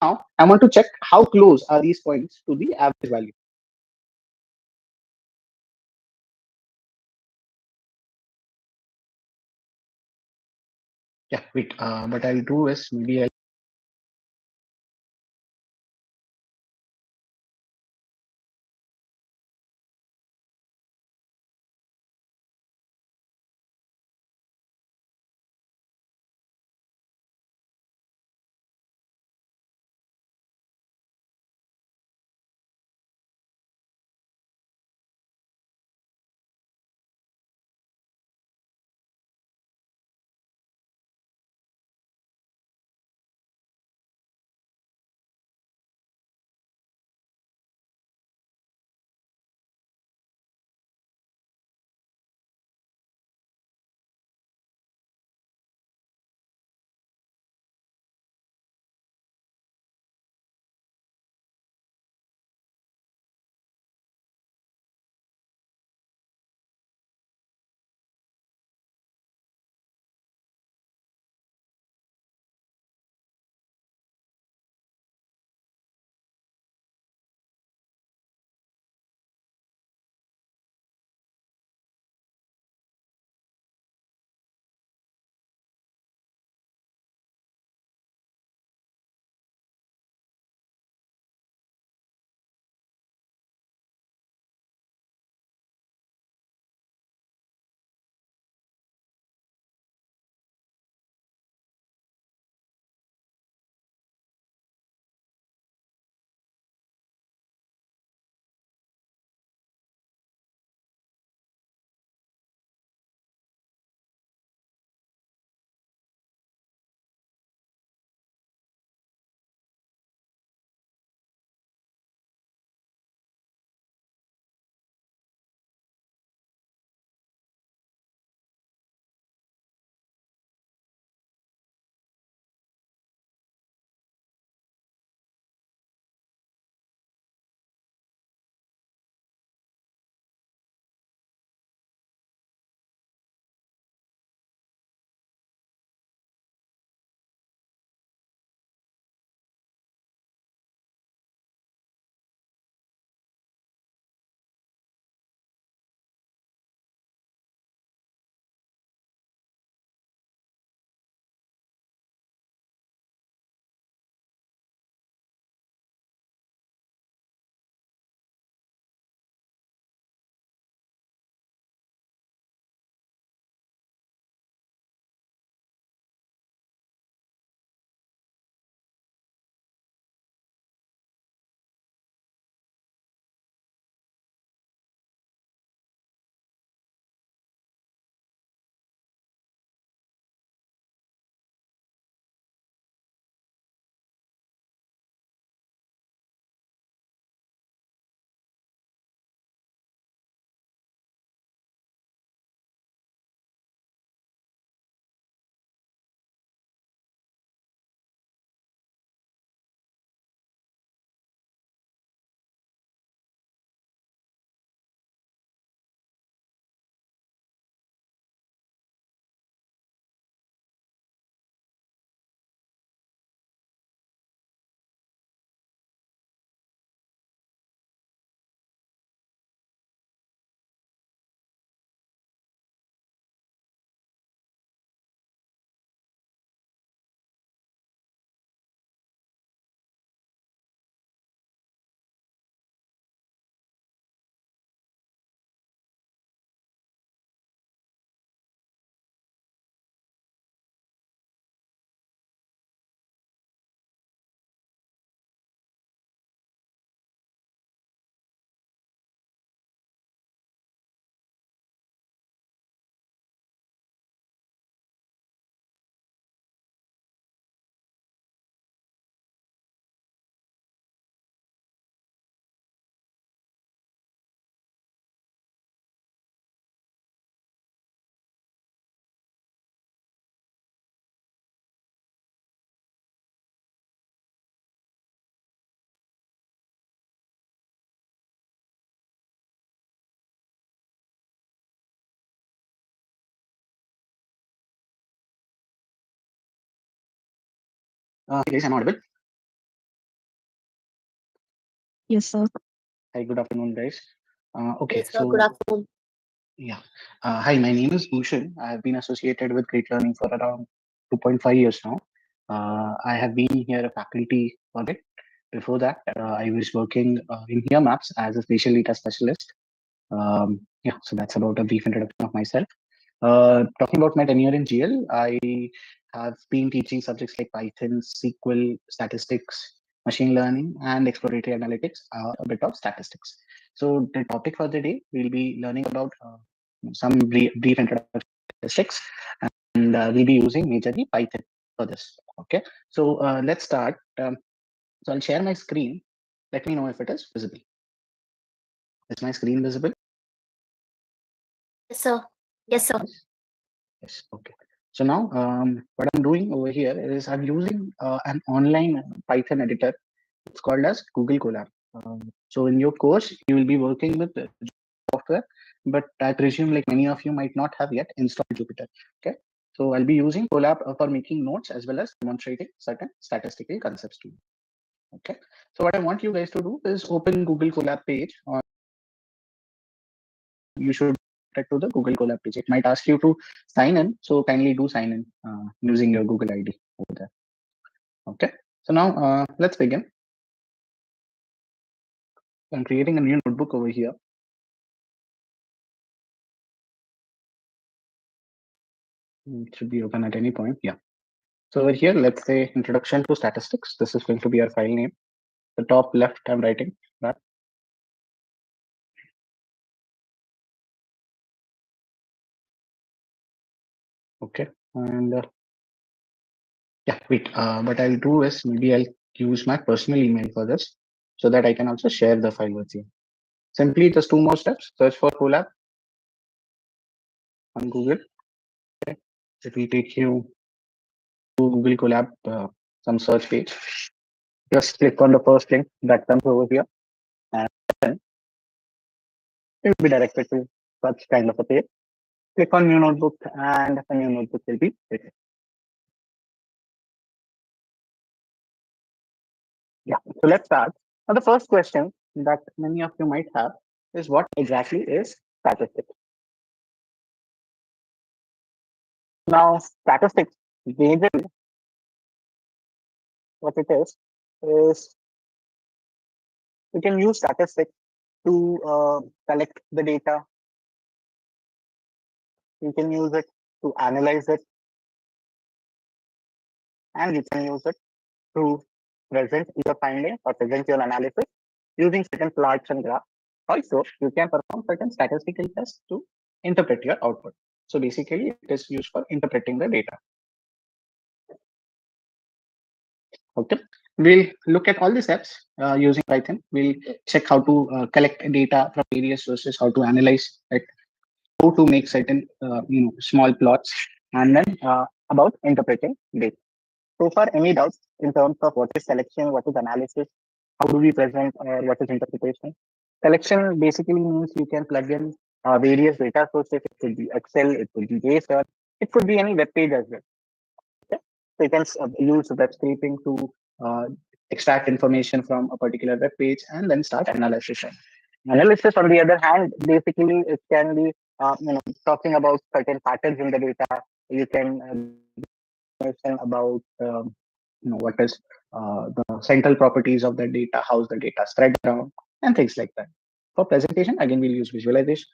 Now, I want to check how close are these points to the average value. Yeah, wait. What I'll do is maybe I'll Hey guys, I'm audible. Yes, sir. Hi, good afternoon, guys. Okay, Yes, sir. Good so afternoon. yeah. Hi, my name is Bhushan. I have been associated with Great Learning for around 2.5 years now. I have been here a faculty for it. Before that, I was working in Here Maps as a spatial data specialist. Yeah, so that's about a brief introduction of myself. Talking about my tenure in GL, I have been teaching subjects like Python, SQL, statistics, machine learning, and exploratory analytics, a bit of statistics. So the topic for the day, we'll be learning about some brief introduction to statistics, and we'll be using majorly Python for this. Okay, so let's start. So I'll share my screen. Let me know if it is visible. Is my screen visible? Yes, sir. Yes, sir. Yes. Yes. Okay. So now, what I'm doing over here is I'm using an online Python editor. It's called as Google Colab. So in your course, you will be working with software, but I presume like many of you might not have yet installed Jupyter. Okay. So I'll be using Colab for making notes as well as demonstrating certain statistical concepts to you. Okay. So what I want you guys to do is open Google Colab page, or you should get to the Google Colab page. It might ask you to sign in, so kindly do sign in using your Google ID over there. Okay. So now let's begin. I'm creating a new notebook over here. It should be open at any point. Yeah. So over here, let's say introduction to statistics. This is going to be our file name. The top left, I'm writing that. Okay. And yeah, wait. What I'll do is maybe I'll use my personal email for this so that I can also share the file with you. Simply just two more steps. Search for Colab on Google. Okay. It will take you to Google Colab, some search page. Just click on the first link that comes over here, and then it will be directed to such kind of a page. Click on new notebook, and a new notebook will be created. Yeah. So let's start. Now, the first question that many of you might have is what exactly is statistics? Now, statistics, majorly what it is you can use statistics to collect the data. You can use it to analyze it, and you can use it to present your findings or present your analysis using certain plots and graphs. Also, you can perform certain statistical tests to interpret your output. So basically, it is used for interpreting the data. Okay, we'll look at all the steps using Python. We'll check how to collect data from various sources, how to analyze it, how to make certain small plots, and then about interpreting data. So far, any doubts in terms of what is selection, what is analysis, how do we present, or what is interpretation? Selection basically means you can plug in various data sources. It could be Excel, it could be JSON, it could be any web page as well. Okay? So you can use web scraping to uh, extract information from a particular web page and then start analysis. Analysis, on the other hand, basically it can be talking about certain patterns in the data. You can information about what is the central properties of the data, how's the data spread around, and things like that. For presentation, again, we'll use visualization.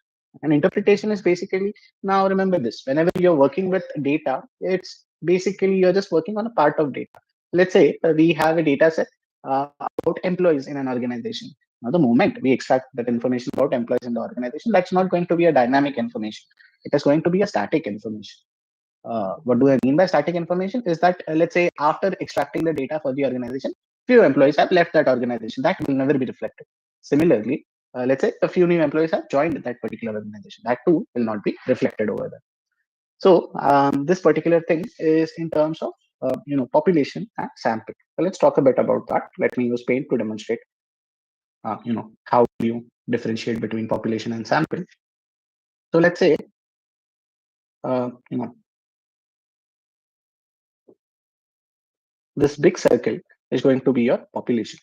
And interpretation is basically, now remember this, whenever you're working with data, it's basically you're just working on a part of data. Let's say we have a data set about employees in an organization. Now, the moment we extract that information about employees in the organization, that's not going to be a dynamic information. It is going to be a static information. What do I mean by static information? Is that let's say after extracting the data for the organization, few employees have left that organization. That will never be reflected. Similarly, let's say a few new employees have joined that particular organization. That too will not be reflected over there. So this particular thing is in terms of population and sample. So let's talk a bit about that. Let me use paint to demonstrate how do you differentiate between population and sample. So let's say uh, you know this big circle is going to be your population.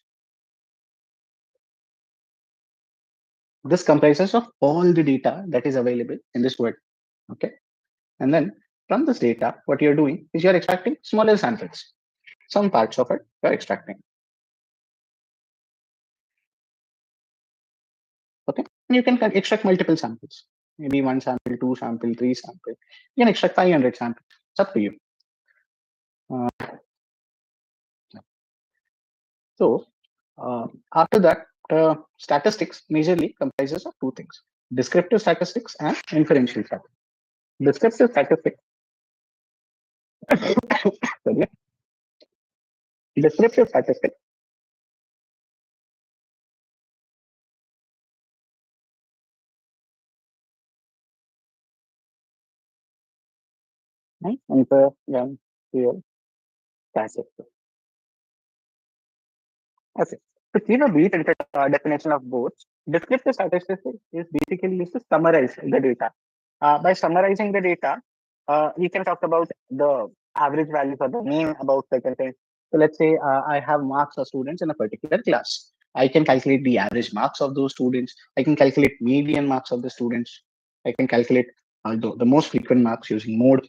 This comprises of all the data that is available in this world. Okay. And then from this data, what you're doing is you're extracting smaller samples. Some parts of it you're extracting. Okay. And you can extract multiple samples. Maybe one sample, two sample, three sample. You can extract 500 samples. It's up to you. So after that, statistics majorly comprises of two things: descriptive statistics and inferential statistics. Descriptive statistics. Sorry. Descriptive statistics. Right? Inferential statistics. Okay. To give a brief definition of both, descriptive statistics is basically used to summarize the data. By summarizing the data, we can talk about the average values or the mean about certain things. So let's say I have marks of students in a particular class. I can calculate the average marks of those students. I can calculate median marks of the students. I can calculate the most frequent marks using mode.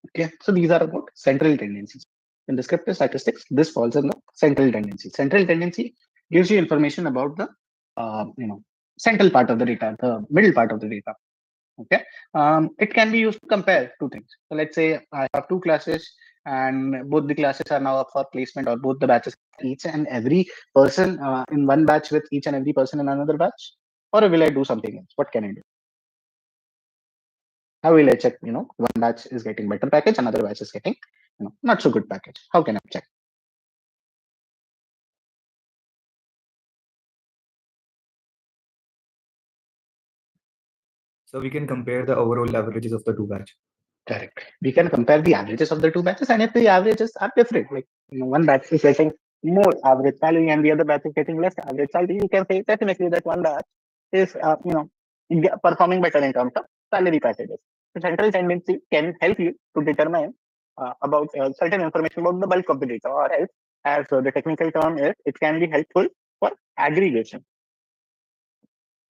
Okay, so these are about central tendencies. In descriptive statistics, this falls in the central tendency. Central tendency gives you information about the central part of the data, the middle part of the data. Okay, it can be used to compare two things. So let's say I have two classes, and both the classes are now up for placement, or both the batches, each and every person in one batch with each and every person in another batch, or will I do something else? What can I do? How will I check? One batch is getting better package, another batch is getting not so good package. How can I check? So we can compare the overall averages of the two batch. Correct. We can compare the averages of the two batches, and if the averages are different, like one batch is getting more average salary and the other batch is getting less average salary, you can say definitely that one batch is performing better in terms of salary packages. The central tendency can help you to determine about certain information about the bulk of the data, or else, as the technical term is, it can be helpful for aggregation.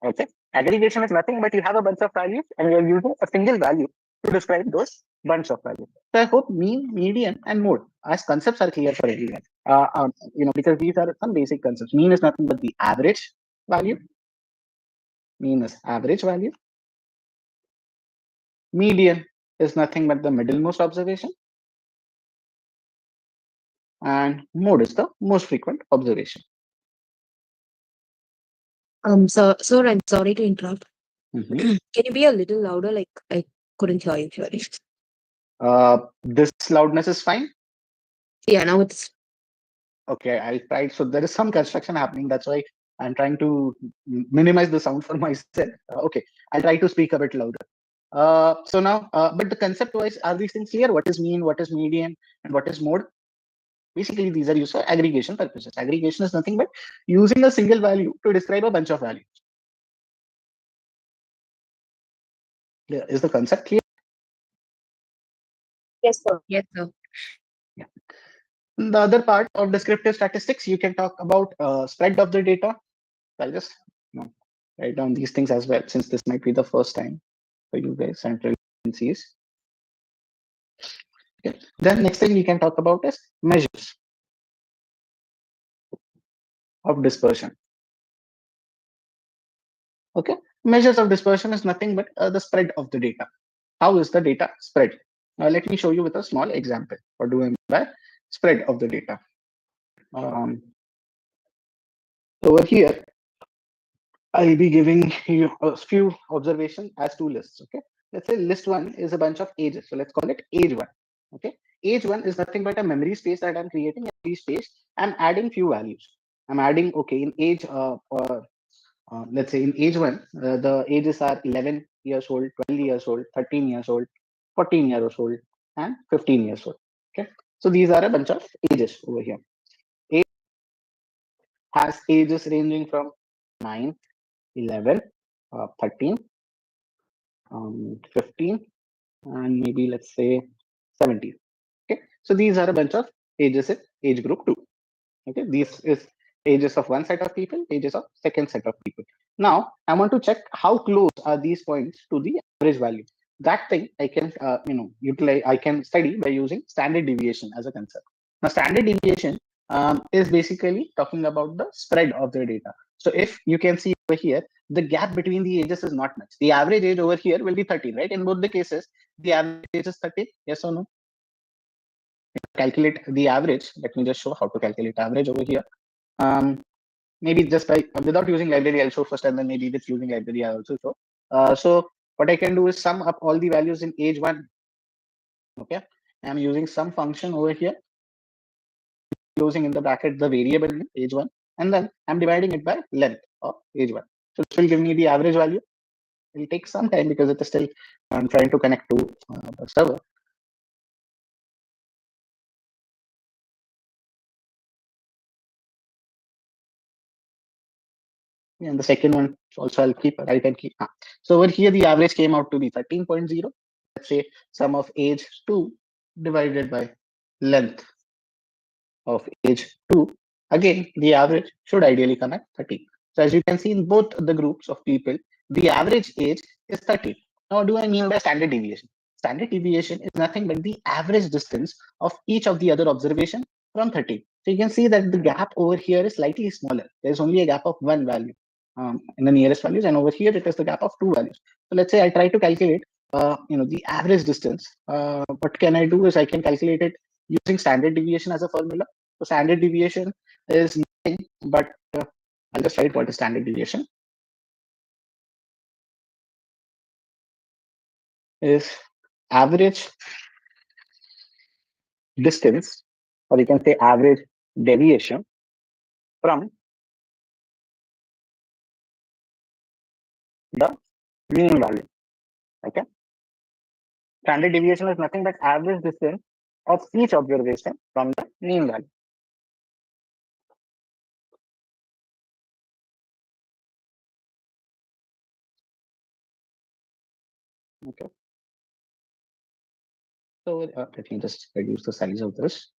Okay, aggregation is nothing but you have a bunch of values and you're using a single value to describe those bunch of values. So I hope mean, median, and mode as concepts are clear for everyone. Because these are some basic concepts. Mean is nothing but the average value. Mean is average value. Median is nothing but the middlemost observation. And mode is the most frequent observation. Sir, I'm sorry to interrupt. Mhm. Can you be a little louder? Like I couldn't hear you clearly. This loudness is fine. Yeah, now it's Okay, I tried. So there is some construction happening. That's why I'm trying to minimize the sound for myself. Okay, I'll try to speak a bit louder. So now, but the concept-wise, are these things clear? What is mean? What is median? And what is mode? Basically, these are used for aggregation purposes. Aggregation is nothing but using a single value to describe a bunch of values. Is the concept clear? Yes, sir. yes, sir. Yeah. The other part of descriptive statistics, you can talk about spread of the data. I'll just write down these things as well, since this might be the first time for you guys, central tendencies. Okay. Then next thing we can talk about is measures of dispersion. Okay, measures of dispersion is nothing but the spread of the data. How is the data spread? Let me show you with a small example. What do I mean by spread of the data? Over here, I'll be giving you a few observations as two lists. Okay, let's say list one is a bunch of ages. So let's call it age one. Okay, age one is nothing but a memory space that I'm creating. Memory space, I'm adding few values. I'm adding, okay, in age, let's say in age one, the ages are 11 years old, 12 years old, 13 years old, 14 years old, and 15 years old. Okay, so these are a bunch of ages over here. Age has ages ranging from 9, 11, 13, 15, and maybe let's say 17. Okay, so these are a bunch of ages in age group 2. Okay, this is ages of one set of people, ages of second set of people. Now I want to check how close are these points to the average value. That thing I can utilize. I can study by using standard deviation as a concept. Now standard deviation is basically talking about the spread of the data. So if you can see over here, the gap between the ages is not much. The average age over here will be 13, right? In both the cases, the average age is 13. Yes or no? Calculate the average. Let me just show how to calculate average over here. Maybe just by without using library, I'll show first, and then maybe with using library, I also show. So what I can do is sum up all the values in age one. Okay, I'm using some function over here, closing in the bracket the variable name age one, and then I'm dividing it by length of age one. So this will give me the average value. It will take some time because it is still trying to connect to the server. And the second one also I'll keep, I can keep. So over here, the average came out to be 13.0. Let's say sum of age 2 divided by length of age 2. Again, the average should ideally come at 30. So as you can see in both the groups of people, the average age is 30. Now, what do I mean by standard deviation? Standard deviation is nothing but the average distance of each of the other observation from 30. So you can see that the gap over here is slightly smaller. There's only a gap of one value in the nearest values, and over here it is the gap of two values. So let's say I try to calculate the average distance. What can I do is I can calculate it using standard deviation as a formula. So standard deviation is nothing but I'll just write what is standard deviation is average distance, or you can say average deviation from the mean value. Okay. Standard deviation is nothing but average distance of each observation from the mean value. Okay. So let me just reduce the size of this.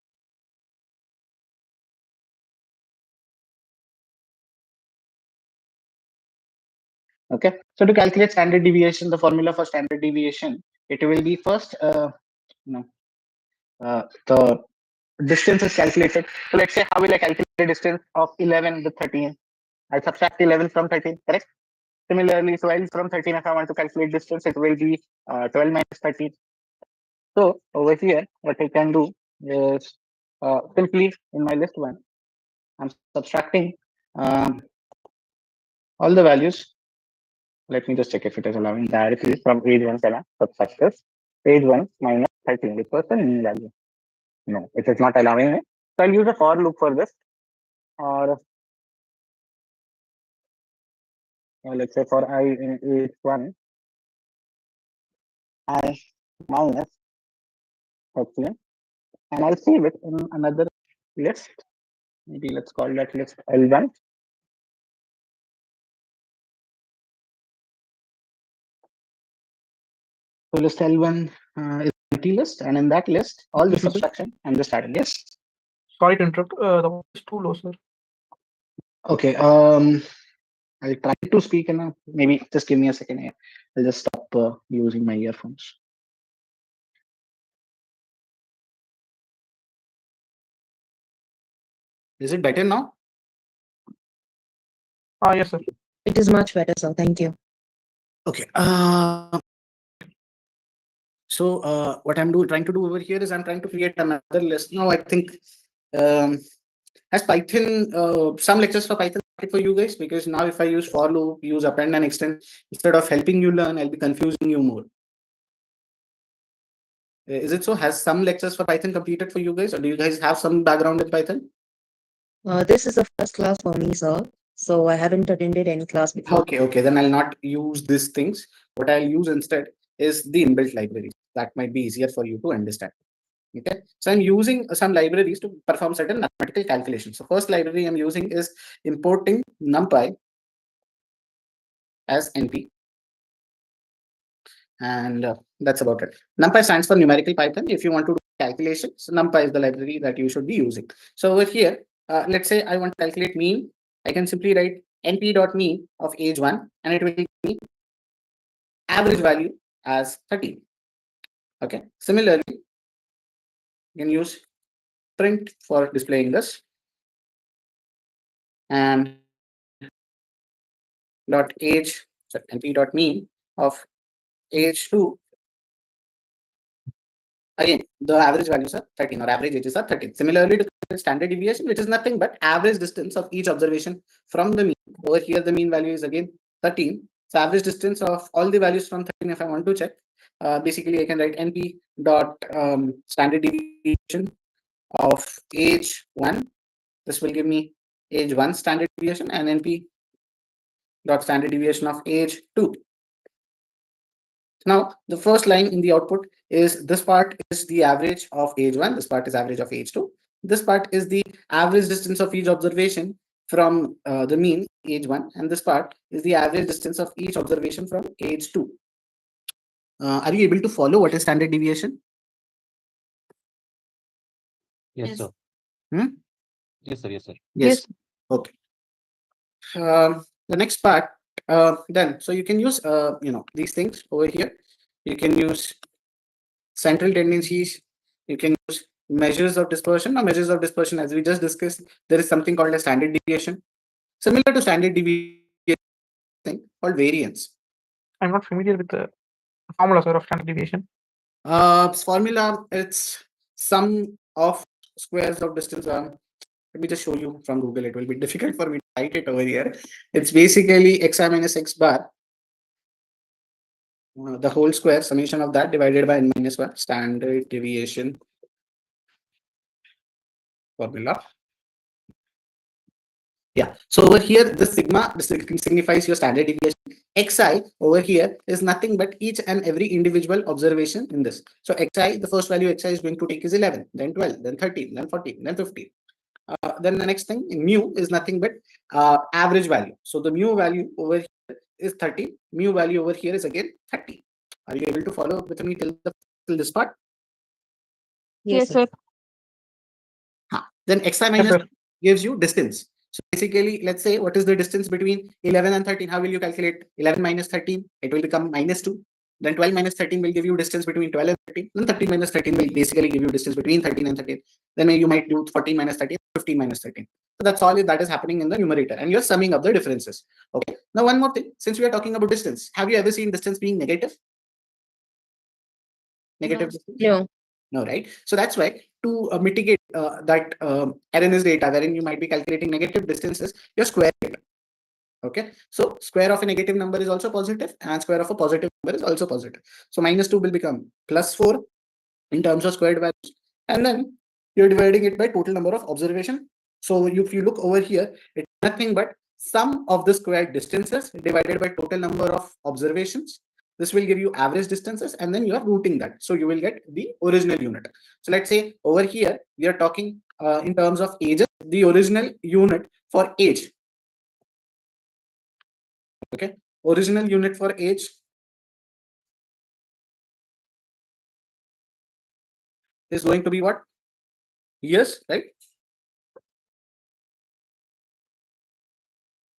Okay. So to calculate standard deviation, the formula for standard deviation, it will be first, the distance is calculated. So let's say how will I calculate the distance of 11 with 13? I'll subtract 11 from 13, correct? Similarly, 12 from 13, if I want to calculate distance, it will be 12 minus 13. So over here, what I can do is simply in my list one, I'm subtracting all the values. Let me just check if it is allowing directly from age 1 subtract this. Age 1 minus 13, which was the mean value. No, it is not allowing me. So I'll use a for loop for this. Or let's say for I in age 1, I minus 13, and I'll save it in another list. Maybe let's call that list L1. So list L1 is empty list, and in that list, all the subtraction, I'm just adding. Yes. Sorry to interrupt. The voice is too low, sir. Okay. I'll try to speak and maybe just give me a second here. I'll just stop using my earphones. Is it better now? Yes, sir. It is much better, sir. Thank you. Okay. So what I'm trying to do over here is I'm trying to create another list. Now I think has Python some lectures for Python for you guys, because now if I use for loop, use append and extend, instead of helping you learn, I'll be confusing you more. Is it so? Has some lectures for Python completed for you guys, or do you guys have some background in Python? This is the first class for me, sir. So I haven't attended any class before. Okay. Then I'll not use these things. What I'll use instead is the inbuilt libraries. That might be easier for you to understand. Okay, so I'm using some libraries to perform certain mathematical calculations. So first library I'm using is importing NumPy as NP. And that's about it. NumPy stands for numerical Python. If you want to do calculations, NumPy is the library that you should be using. So over here, let's say I want to calculate mean. I can simply write np.mean of age 1, and it will give me average value as 13. Okay. Similarly, you can use print for displaying this, and dot age, so np.mean of age 2. Again, the average values are 13, or average ages are 13. Similarly to the standard deviation, which is nothing but average distance of each observation from the mean. Over here, the mean value is again 13. So average distance of all the values from 13, if I want to check, basically I can write np dot standard deviation of age 1. This will give me age 1 standard deviation, and np dot standard deviation of age 2. Now, the first line in the output is this part is the average of age 1, this part is average of age 2. This part is the average distance of each observation from the mean age 1, and this part is the average distance of each observation from age 2. Are you able to follow what is standard deviation? Yes, Yes. sir. Hmm? Yes, sir. Yes, sir. Yes. Okay. The next part, then, so you can use these things over here. You can use central tendencies. You can use measures of dispersion. Now, measures of dispersion, as we just discussed, there is something called a standard deviation. Similar to standard deviation, thing called variance. I'm not familiar with the formula, sir, of standard deviation. Formula, it's sum of squares of distance. Let me just show you from Google. It will be difficult for me to write it over here. It's basically xi minus x bar, the whole square, summation of that divided by n minus 1, standard deviation formula. Yeah. So over here, the sigma, this signifies your standard deviation. Xi over here is nothing but each and every individual observation in this. So xi, the first value xi is going to take is 11, then 12, then 13, then 14, then 15. Then the next thing, mu is nothing but average value. So the mu value over here is 30. Mu value over here is again 30. Are you able to follow with me till this part? Yes, sir. Then xi Yes, minus sir. gives you distance. So basically, let's say what is the distance between 11 and 13? How will you calculate 11 minus 13? It will become minus 2. Then 12 minus 13 will give you distance between 12 and 13. Then 13 minus 13 will basically give you distance between 13 and 13. Then you might do 14 minus 13, 15 minus 13. So that's all that is happening in the numerator, and you're summing up the differences. Okay. Now, one more thing. Since we are talking about distance, have you ever seen distance being negative? Negative distance? No. No, right? So that's why to mitigate that erroneous data, wherein you might be calculating negative distances, you're squaring it. Okay, so square of a negative number is also positive, and square of a positive number is also positive. So minus 2 will become plus 4 in terms of squared values, and then you're dividing it by total number of observation. So if you look over here, it's nothing but sum of the squared distances divided by total number of observations. This will give you average distances, and then you are rooting that. So you will get the original unit. So let's say over here, we are talking in terms of ages, the original unit for age. Okay, original unit for age is going to be what? Years, right?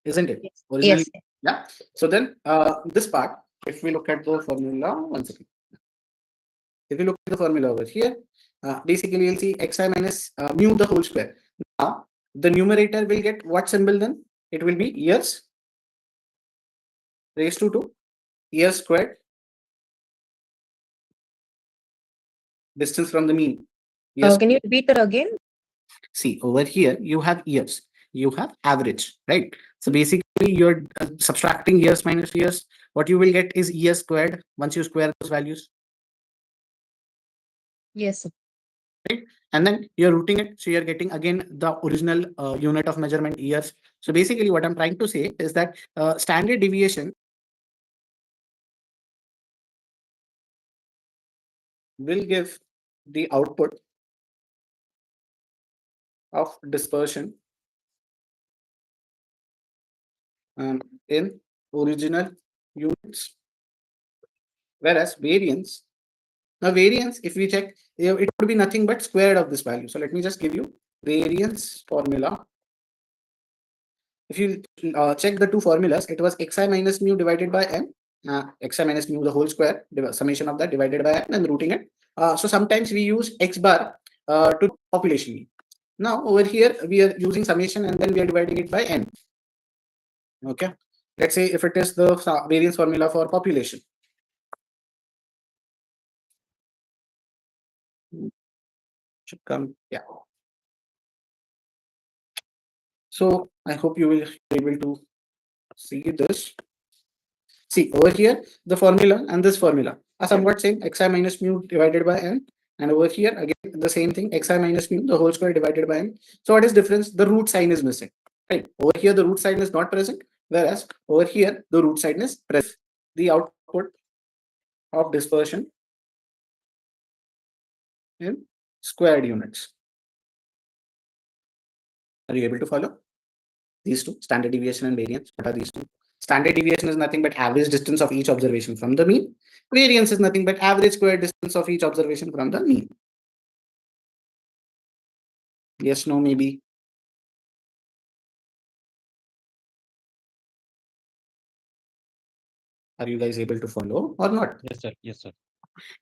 Isn't it? Yes. Originally, Yes. yeah. So then this part, if we look at the formula, one second. If you look at the formula over here, basically you'll see xi minus mu the whole square. Now the numerator will get what symbol then? It will be years raised to 2, years squared, distance from the mean. Years. Can you repeat that again? See, over here you have years, you have average, right? So basically you're subtracting years minus years. What you will get is years squared once you square those values. Yes, sir. And then you're rooting it, so you're getting again the original unit of measurement, years. So basically what I'm trying to say is that standard deviation will give the output of dispersion in original units, whereas variance, now variance, if we check, it would be nothing but squared of this value. So let me just give you variance formula. if you check the two formulas, it was xi minus mu divided by n, xi minus mu the whole square, summation of that divided by n and rooting it. So sometimes we use x bar to population mean. Now over here we are using summation and then we are dividing it by n. Okay, let's say if it is the variance formula for population. Should come, yeah. So I hope you will be able to see this. See over here, the formula and this formula are somewhat same, xi minus mu divided by n. And over here, again, the same thing, xi minus mu, the whole square divided by n. So what is difference? The root sign is missing, right? Over here, the root sign is not present, whereas over here, the root sign is present. The output of dispersion in squared units. Are you able to follow? These two, standard deviation and variance. What are these two? Standard deviation is nothing but average distance of each observation from the mean. Variance is nothing but average square distance of each observation from the mean. Yes, no, maybe. Are you guys able to follow or not? Yes, sir. Yes, sir.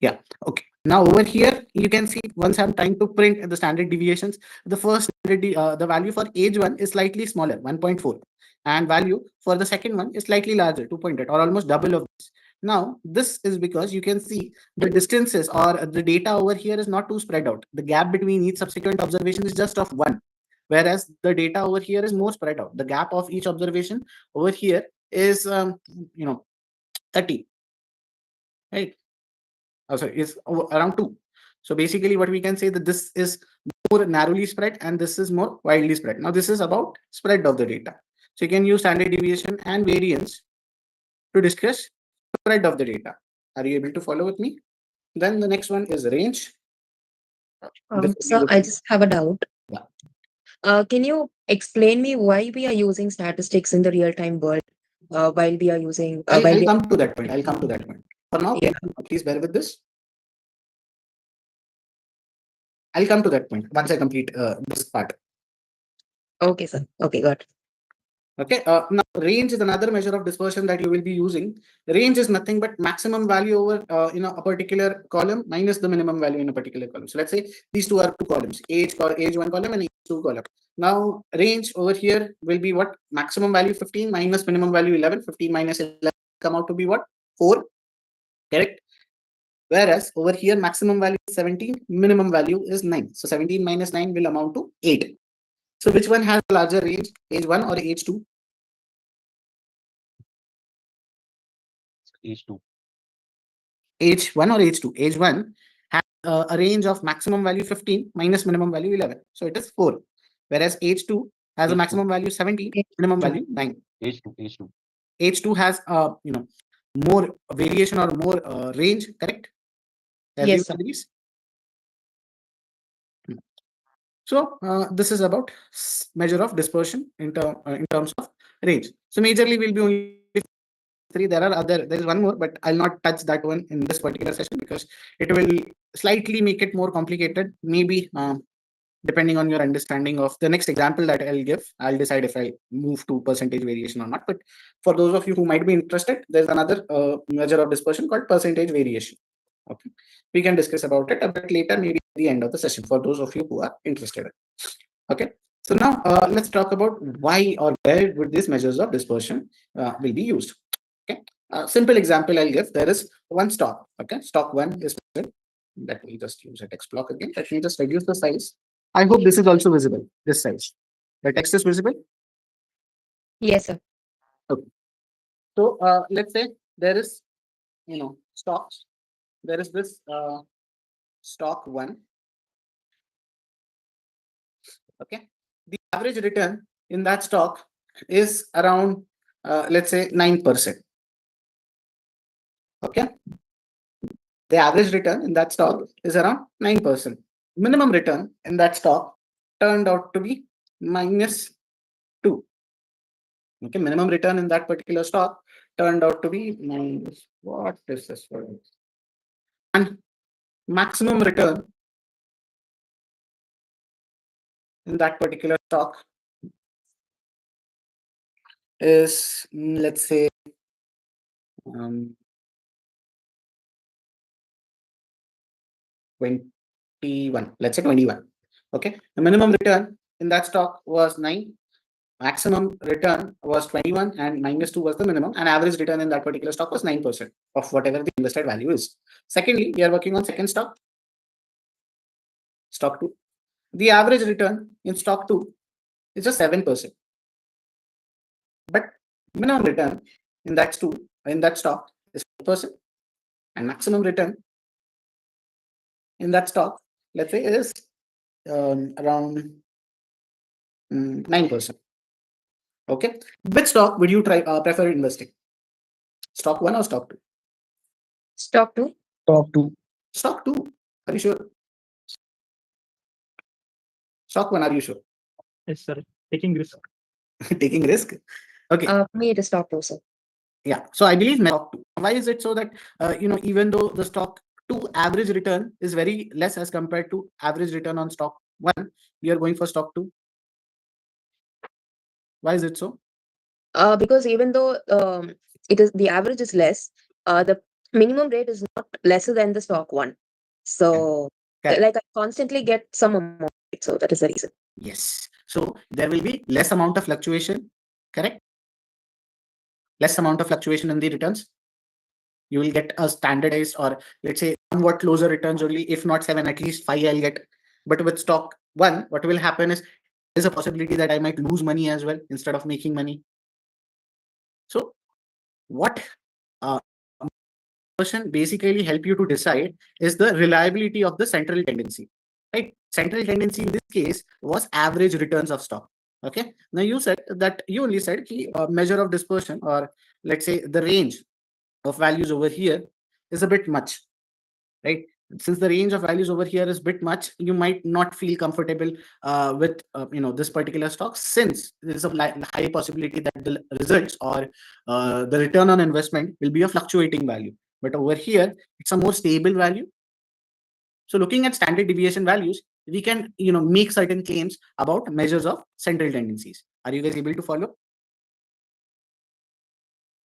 Yeah. Okay. Now over here, you can see once I'm trying to print the standard deviations, the first the value for age one is slightly smaller, 1.4, and value for the second one is slightly larger, 2.8, or almost double of this. Now, this is because you can see the distances or the data over here is not too spread out. The gap between each subsequent observation is just of 1, whereas the data over here is more spread out. The gap of each observation over here is 30, right? Oh, sorry, is around 2. So basically what we can say that this is more narrowly spread and this is more widely spread. Now this is about spread of the data. So you can use standard deviation and variance to discuss spread of the data. Are you able to follow with me? Then the next one is range. So I just have a doubt. Yeah. Can you explain me why we are using statistics in the real-time world while we are using I'll while we come to that point. I'll come to that point. For now, Yeah. please bear with this. I'll come to that point once I complete this part. Okay, sir. Okay, got it. Okay. Now range is another measure of dispersion that you will be using. Range is nothing but maximum value over a particular column minus the minimum value in a particular column. So let's say these two are two columns, age one column and age two column. Now range over here will be what? Maximum value 15 minus minimum value 11. 15 minus 11 come out to be what? 4. Correct. Whereas over here maximum value is 17, minimum value is 9. So 17 minus 9 will amount to 8. So which one has a larger range, age 1 or age 2? Age 2. Age 1 or age 2? Age 1 has a range of maximum value 15 minus minimum value 11. So it is 4. Whereas age 2 has a Age 2. maximum value 17, Age minimum 2. value 9. Age 2. Age 2. Age 2 has more variation or more range, correct? Everyone Yes, sir. agrees? So this is about measure of dispersion in terms of range. So majorly we'll be only 3. There is one more, but I'll not touch that one in this particular session because it will slightly make it more complicated. Maybe depending on your understanding of the next example that I'll give, I'll decide if I move to percentage variation or not. But for those of you who might be interested, there's another measure of dispersion called percentage variation. Okay, we can discuss about it a bit later, maybe at the end of the session for those of you who are interested. Okay, so now let's talk about why or where would these measures of dispersion will be used. Okay, simple example I'll give. There is one stock. Okay, stock 1 is present. Let me just use a text block again. Let me just reduce the size. I hope this is also visible. This size. The text is visible. Yes, sir. So let's say there is stocks. There is this stock 1. Okay, the average return in that stock is around let's say 9%. Okay, the average return in that stock is around 9%. Minimum return in that stock turned out to be -2. Okay, minimum return in that particular stock turned out to be minus, what is this for? And maximum return in that particular stock is, let's say, 21. Let's say 21. Okay. The minimum return in that stock was 9. Maximum return was 21 and -2 was the minimum, and average return in that particular stock was 9% of whatever the invested value is. Secondly, we are working on second stock 2. The average return in stock 2 is just 7%. But minimum return in that stock is 4%, and maximum return in that stock, let's say, is around 9%. Okay. Which stock would you prefer investing? Stock 1 or stock 2? Stock 2. Top 2. Stock 2. Are you sure? Stock 1, are you sure? Yes, sir. Taking risk. Taking risk. Okay. For me, it is stock 2, sir. Yeah. So I believe stock 2. Why is it so that, even though the stock 2 average return is very less as compared to average return on stock 1, we are going for stock 2? Why is it so? Because even though it is the average is less, the minimum rate is not lesser than the stock 1. So Correct. like I constantly get some amount, so that is the reason. Yes. So there will be less amount of fluctuation, correct? Less amount of fluctuation in the returns. You will get a standardized, or let's say somewhat closer returns only, if not 7, at least 5 I'll get. But with stock 1, what will happen is there's a possibility that I might lose money as well instead of making money. So what person basically help you to decide is the reliability of the central tendency, right? Central tendency in this case was average returns of stock. Okay. Now you only said the measure of dispersion, or let's say the range of values over here is a bit much, right? Since the range of values over here is bit much, you might not feel comfortable with this particular stock, since there is a high possibility that the results or the return on investment will be a fluctuating value. But over here, it's a more stable value. So looking at standard deviation values, we can make certain claims about measures of central tendencies. Are you guys able to follow?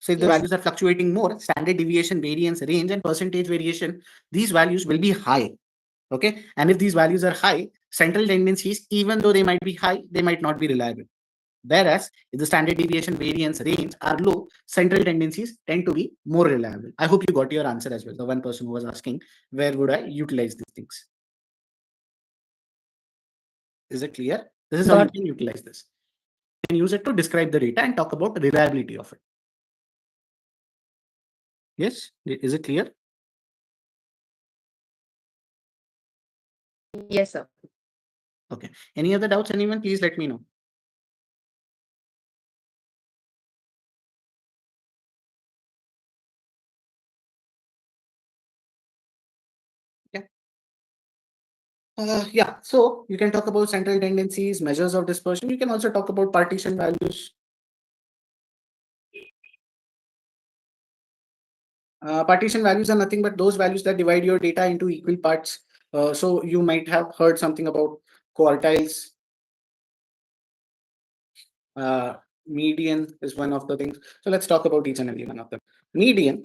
So if the Yes. values are fluctuating more, standard deviation, variance, range, and percentage variation, these values will be high. Okay. And if these values are high, central tendencies, even though they might be high, they might not be reliable. Whereas if the standard deviation, variance, range are low, central tendencies tend to be more reliable. I hope you got your answer as well. The one person who was asking, where would I utilize these things? Is it clear? This is how you Got can utilize this. You can use it to describe the data and talk about the reliability of it. Yes? Is it clear? Yes, sir. Okay. Any other doubts, anyone? Please let me know. Yeah, so you can talk about central tendencies, measures of dispersion. You can also talk about partition values. Partition values are nothing but those values that divide your data into equal parts. So you might have heard something about quartiles. Median is one of the things. So let's talk about each and every one of them. Median,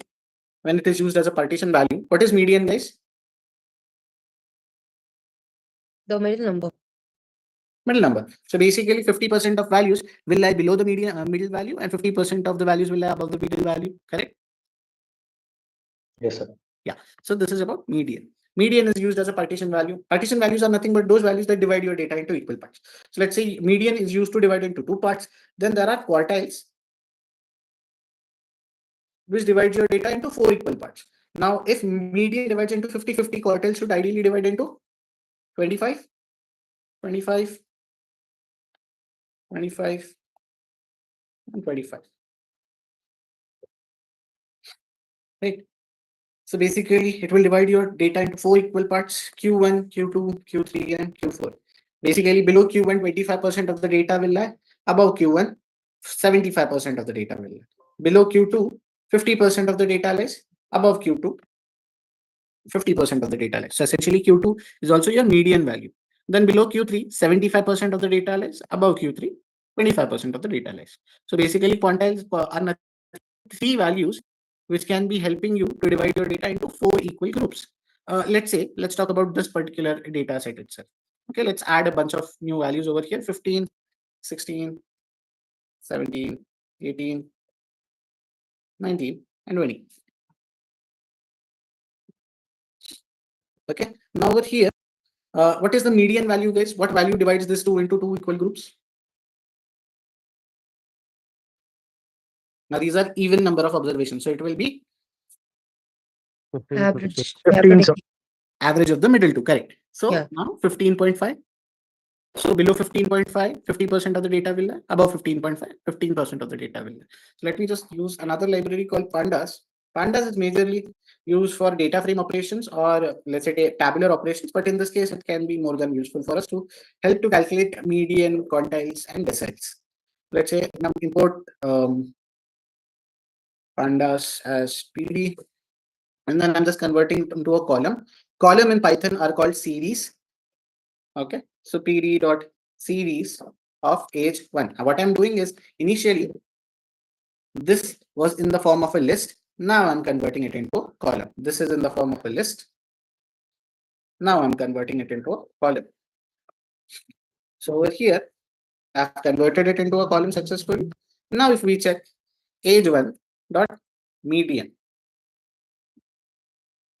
when it is used as a partition value, what is median, guys? The middle number. Middle number. So basically 50% of values will lie below the median middle value, and 50% of the values will lie above the middle value, correct? Yes, sir. So this is about median. Median is used as a partition value. Partition values are nothing but those values that divide your data into equal parts. So let's say median is used to divide into 2 parts. Then there are quartiles, which divides your data into 4 equal parts. Now, if median divides into 50-50, quartiles should ideally divide into 25, 25, 25, and 25. Right? So basically, it will divide your data into 4 equal parts: Q1, Q2, Q3, and Q4. Basically, below Q1, 25% of the data will lie. Above Q1, 75% of the data will lie. Below Q2, 50% of the data lies. Above Q2, 50% of the data lies. So essentially, Q2 is also your median value. Then below Q3, 75% of the data lies. Above Q3, 25% of the data lies. So basically quantiles are nothing, 3 values which can be helping you to divide your data into 4 equal groups. Let's talk about this particular data set itself. Okay, let's add a bunch of new values over here: 15, 16, 17, 18, 19, and 20. Okay, now over here, what is the median value, guys? What value divides this into 2 equal groups? Now these are even number of observations, so it will be Average. 15, sir. average of the middle two, correct? So Yeah. now 15.5. So below 15.5, 50% of the data will lie. Above 15.5, 15% of the data will lie. So let me just use another library called Pandas. Pandas is majorly used for data frame operations, or let's say tabular operations, but in this case, it can be more than useful for us to help to calculate median, quantiles, and deciles. Let's say now import Pandas as PD, and then I'm just converting it into a column. Column in Python are called series. Okay, so PD dot series of age 1. What I'm doing is, initially this was in the form of a list. Now I'm converting it into a column. This is in the form of a list. Now I'm converting it into a column. So over here, I've converted it into a column successfully. Now if we check age 1 dot median,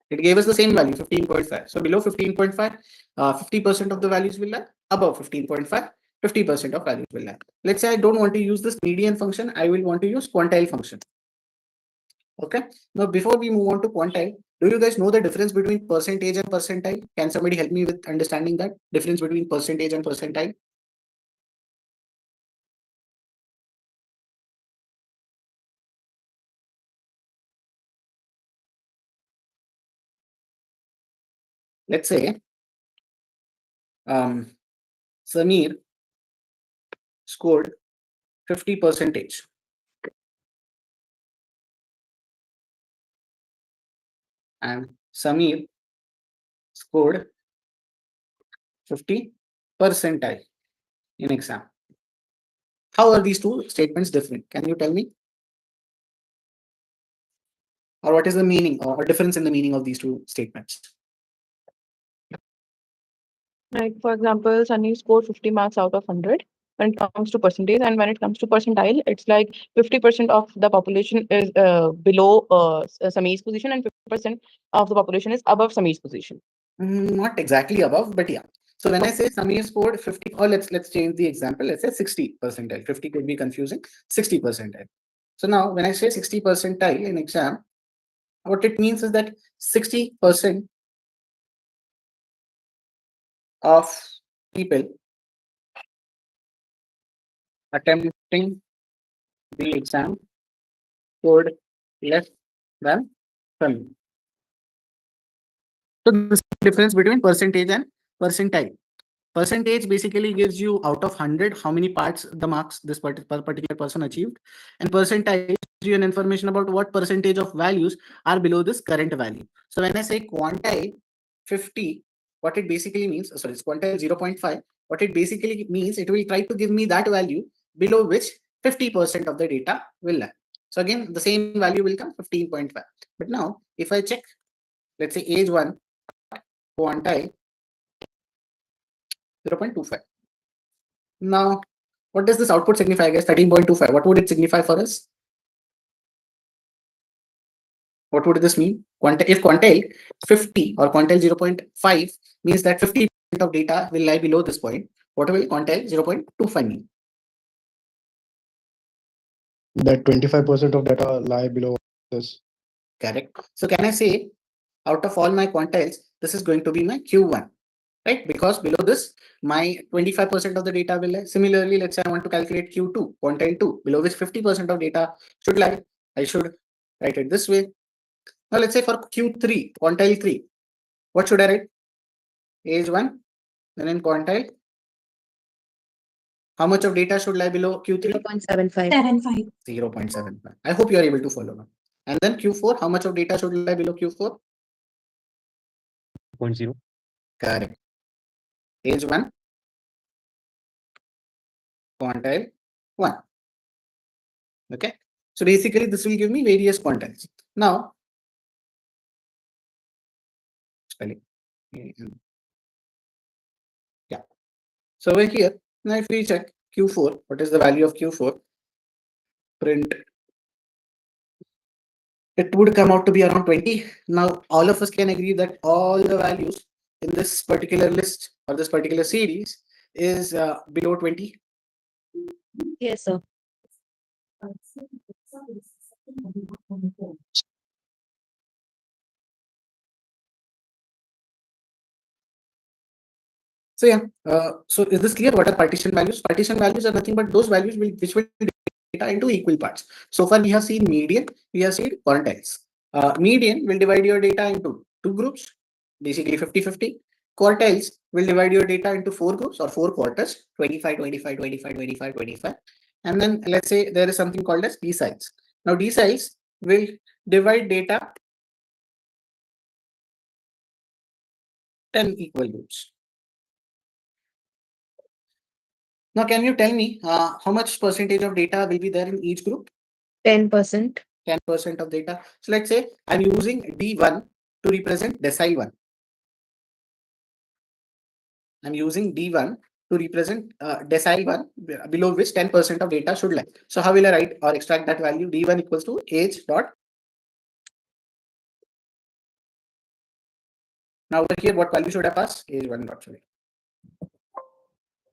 it gave us the same value, 15.5. So below 15.5, 50% of the values will lie. Above 15.5, 50% of values will lie. Let's say I don't want to use this median function. I will want to use quantile function. Okay. Now, before we move on to quantile, do you guys know the difference between percentage and percentile? Can somebody help me with understanding that difference between percentage and percentile? Let's say Samir scored 50%, and Samir scored 50 percentile in exam. How are these two statements different? Can you tell me? Or what is the meaning or difference in the meaning of these two statements? Like, for example, Sunny scored 50 marks out of 100 when it comes to percentage, and when it comes to percentile, it's like 50% of the population is below Samir's position, and 50% of the population is above Samir's position. Not exactly above, but yeah. So when I say Samir scored 50, or let's change the example. Let's say 60 percentile. 50 could be confusing. 60 percentile. So now when I say 60 percentile in exam, what it means is that 60% of people attempting the exam scored less than 20. So this is the difference between percentage and percentile. Percentage basically gives you out of 100 how many parts the marks this particular person achieved, and percentile gives you an information about what percentage of values are below this current value. So when I say quantile 50, what it basically means, sorry, it's quantile 0.5. What it basically means, it will try to give me that value below which 50% of the data will lie. So again, the same value will come 15.5. But now if I check, let's say age 1 quantile 0.25. Now, what does this output signify, guys? 13.25. What would it signify for us? What would this mean? If quantile 50 or quantile 0.5 means that 50% of data will lie below this point, what will quantile 0.25 mean? That 25% of data lie below this. Correct. So can I say out of all my quantiles, this is going to be my Q1, right? Because below this, my 25% of the data will lie. Similarly, let's say I want to calculate Q2, quantile 2, below which 50% of data should lie. I should write it this way. Now let's say for Q3, quantile 3, what should I write? Age 1, then in quantile, how much of data should lie below Q3? 0.75. 0.75. I hope you are able to follow now. And then Q4, how much of data should lie below Q4? 0.0. Correct. Age 1, quantile 1. Okay. So basically this will give me various quantiles. Now, spelling. Yeah. So over here, now if we check Q4, what is the value of Q4? Print. It would come out to be around 20. Now, all of us can agree that all the values in this particular list or this particular series is below 20. Yes, sir. So yeah, so is this clear? What are partition values? Partition values are nothing but those values which will data into equal parts. So far we have seen median, we have seen quartiles. Median will divide your data into 2 groups, basically 50-50. Quartiles will divide your data into 4 groups or 4 quarters, 25, 25, 25, 25, 25. And then let's say there is something called as deciles. Now deciles will divide data 10 equal groups. Now, can you tell me how much percentage of data will be there in each group? 10%. 10% of data. So let's say I'm using D1 to represent decile 1. I'm using D1 to represent decile 1 below which 10% of data should lie. So how will I write or extract that value? D1 equals to age dot. Now over here, what value should I pass? Age 1 dot. Sorry.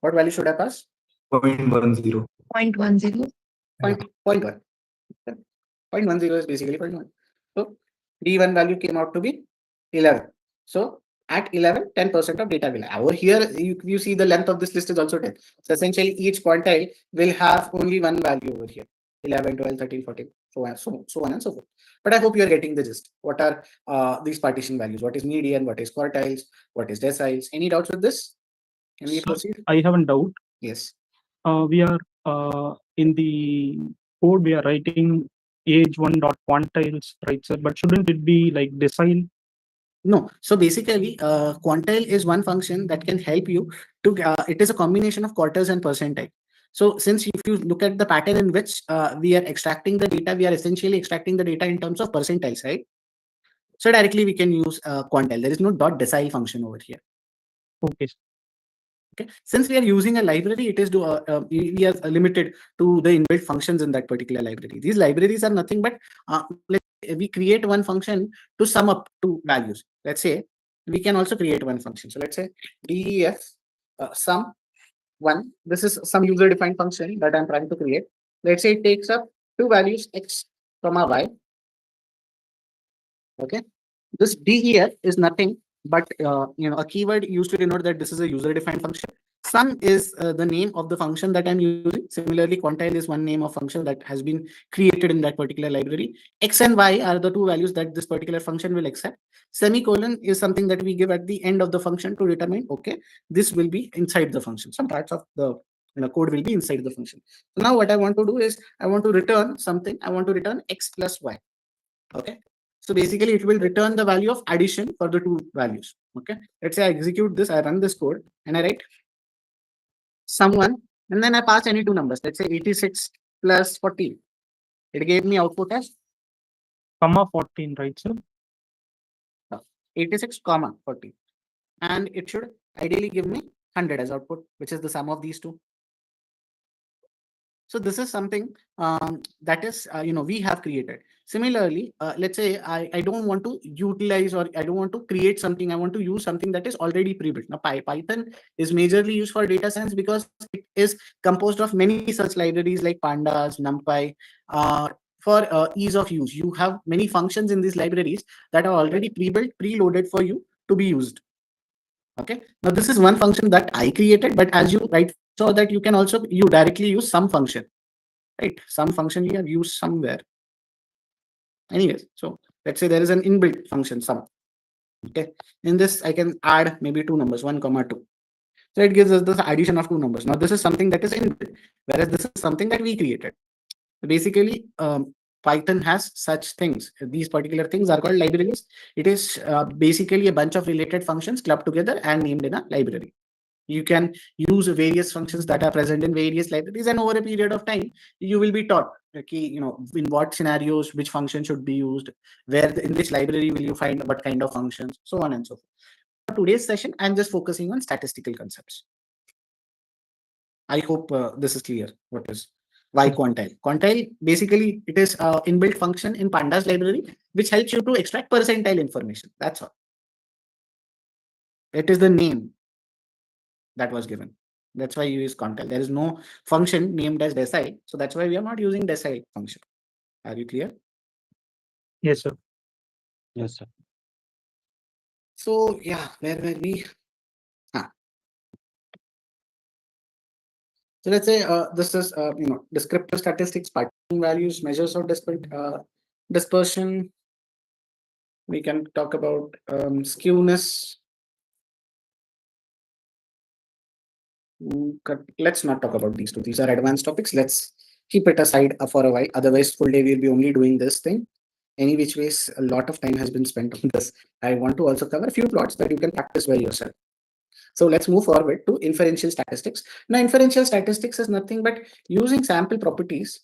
What value should I pass? 0.10. 0.10. Point 0.1. 0.10 is basically 0.1. So D1 value came out to be 11. So at 11, 10% of data will lie. Over here, you see the length of this list is also 10. So essentially each quantile will have only one value over here. 11, 12, 13, 14, so on and so forth. But I hope you are getting the gist. What are these partition values? What is median? What is quartiles? What is deciles? Any doubts with this? Can we So, proceed? I have a doubt. Yes. We are in the code we are writing age 1 dot quantiles, right, sir? But shouldn't it be like decile? No. So basically, quantile is one function that can help you to, it is a combination of quarters and percentile. So since if you look at the pattern in which we are extracting the data, we are essentially extracting the data in terms of percentiles, right? So directly we can use quantile. There is no dot decile function over here. Okay. Okay. Since we are using a library, it is we are limited to the inbuilt functions in that particular library. These libraries are nothing but we create one function to sum up two values. Let's say we can also create one function. So let's say def sum 1. This is some user defined function that I'm trying to create. Let's say it takes up two values x comma y. Okay. This def is nothing but a keyword used to denote that this is a user defined function. Sum is the name of the function that I'm using. Similarly, quantile is one name of function that has been created in that particular library. X and y are the two values that this particular function will accept. Semicolon is something that we give at the end of the function to determine, okay, this will be inside the function. Some parts of the code will be inside the function. So now what I want to do is I want to return something. I want to return x plus y. Okay. So basically it will return the value of addition for the two values. Okay. Let's say I execute this, I run this code and I write sum1 and then I pass any two numbers. Let's say 86 plus 14. It gave me output as Comma 14, right, sir? 86 comma 14. And it should ideally give me 100 as output, which is the sum of these two. So this is something that is, we have created. Similarly, let's say I don't want to utilize or I don't want to create something. I want to use something that is already pre-built. Now, Python is majorly used for data science because it is composed of many such libraries like pandas, numpy. For ease of use, you have many functions in these libraries that are already pre-built, preloaded for you to be used. Okay. Now this is one function that I created, but as you saw that you can also directly use some function, right? Some function you have used somewhere. Anyways, so let's say there is an inbuilt function sum. Okay. In this, I can add maybe two numbers, 1, 2. So it gives us the addition of two numbers. Now this is something that is inbuilt, whereas this is something that we created. Basically, Python has such things. These particular things are called libraries. It is basically a bunch of related functions clubbed together and named in a library. You can use various functions that are present in various libraries, and over a period of time, you will be taught, okay, in what scenarios which function should be used, in which library will you find what kind of functions, so on and so forth. For today's session, I'm just focusing on statistical concepts. I hope this is clear. What is why quantile? Quantile, basically, it is inbuilt function in Pandas library, which helps you to extract percentile information. That's all. It is the name that was given. That's why you use quantile. There is no function named as decile. So that's why we are not using decile function. Are you clear? Yes, sir. Yes, sir. So yeah, where were we? So let's say this is descriptive statistics, partition values, measures of dispersion. We can talk about skewness. Let's not talk about these two. These are advanced topics. Let's keep it aside for a while. Otherwise, full day we'll be only doing this thing. Any which ways, a lot of time has been spent on this. I want to also cover a few plots that you can practice by yourself. So let's move forward to inferential statistics. Now, inferential statistics is nothing but using sample properties.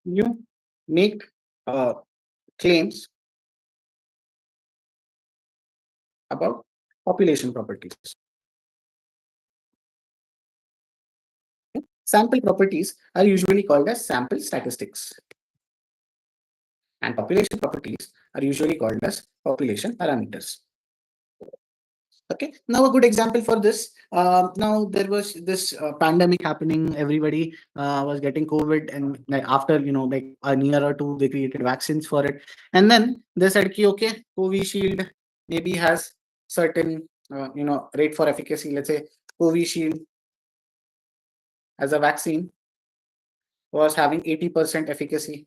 You make claims about population properties. Sample properties are usually called as sample statistics, and population properties are usually called as population parameters. Okay, now a good example for this. Now there was this pandemic happening. Everybody was getting COVID, and after like a year or two, they created vaccines for it. And then they said, okay, Covishield maybe has certain rate for efficacy. Let's say Covishield as a vaccine was having 80% efficacy,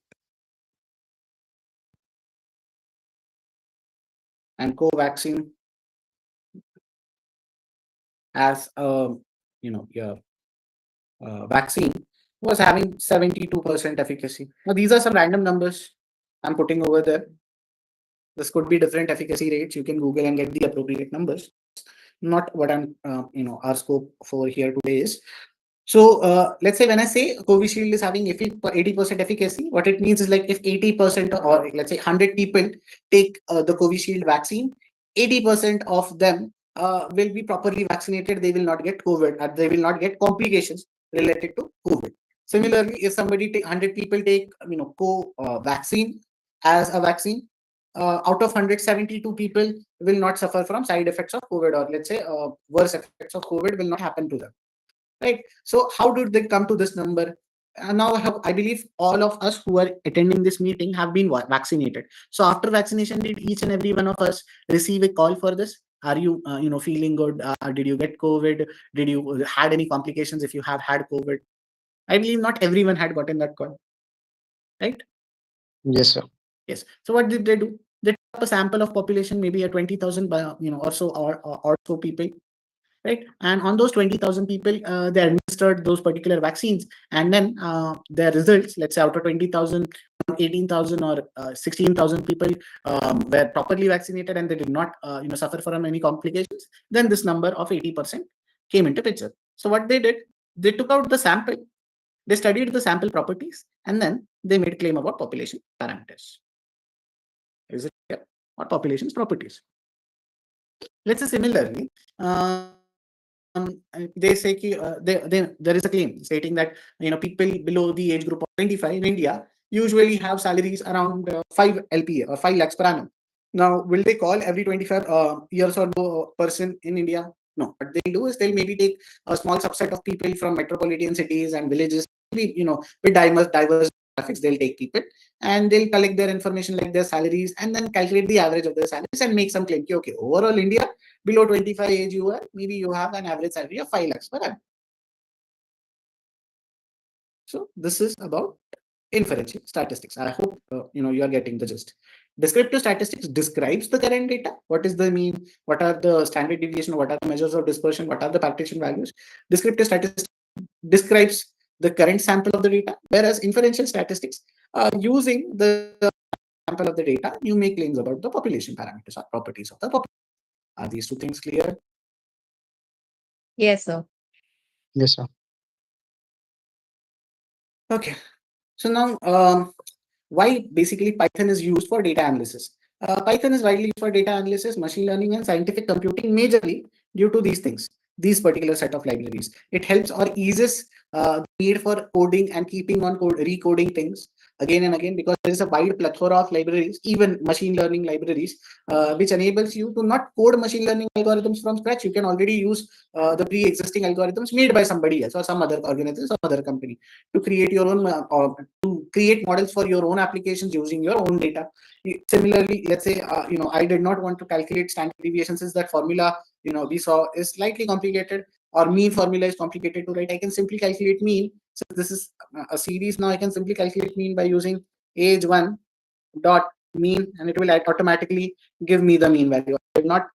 and Covaxin as a vaccine was having 72% efficacy. Now these are some random numbers I'm putting over there. This could be different efficacy rates. You can Google and get the appropriate numbers. Not what I'm our scope for here today is. So let's say when I say Covishield is having 80% efficacy, what it means is like if 80% or let's say 100 people take the Covishield vaccine, 80% of them will be properly vaccinated. They will not get COVID. They will not get complications related to COVID. Similarly, if somebody 100 people take vaccine as a vaccine, out of 172 people will not suffer from side effects of COVID, or let's say worse effects of COVID will not happen to them. Right. So how did they come to this number? Now I believe all of us who are attending this meeting have been vaccinated. So after vaccination, did each and every one of us receive a call for this? Are you feeling good? Did you get COVID? Did you had any complications if you have had COVID? I believe not everyone had gotten that call. Right? Yes, sir. Yes. So what did they do? They took up a sample of population, maybe a 20,000 or so or so people. Right, and on those 20,000 people, they administered those particular vaccines, and then their results, let's say out of 20,000, 18,000 or 16,000 people were properly vaccinated and they did not suffer from any complications. Then this number of 80% came into picture. So what they did, they took out the sample, they studied the sample properties, and then they made claim about population parameters. Is it clear? Or population's properties. Let's say similarly, they say there is a claim stating that people below the age group of 25 in India usually have salaries around 5 LPA or 5 lakhs per annum. Now, will they call every 25 years or so person in India? No. What they'll do is they'll maybe take a small subset of people from metropolitan cities and villages, maybe with diverse graphics. They'll take people and they'll collect their information like their salaries and then calculate the average of their salaries and make some claim. Okay, overall India, below 25 age maybe you have an average salary of 5 lakhs per annum. So this is about inferential statistics. I hope you are getting the gist. Descriptive statistics describes the current data. What is the mean? What are the standard deviation? What are the measures of dispersion? What are the partition values? Descriptive statistics describes the current sample of the data, whereas inferential statistics, using the sample of the data, you make claims about the population parameters or properties of the population. Are these two things clear? Yes, sir. Yes, sir. Okay. So now, why basically Python is used for data analysis? Python is widely used for data analysis, machine learning, and scientific computing majorly due to these things, these particular set of libraries. It helps or eases the need for coding and keeping on recoding things again and again, because there is a wide plethora of libraries, even machine learning libraries, which enables you to not code machine learning algorithms from scratch. You can already use the pre-existing algorithms made by somebody else or some other organization, some other company, to create your own to create models for your own applications using your own data. Similarly, let's say I did not want to calculate standard deviation, since that formula we saw is slightly complicated, or mean formula is complicated to write. I can simply calculate mean. So this is a series. Now I can simply calculate mean by using age 1 dot mean, and it will automatically give me the mean value. I did not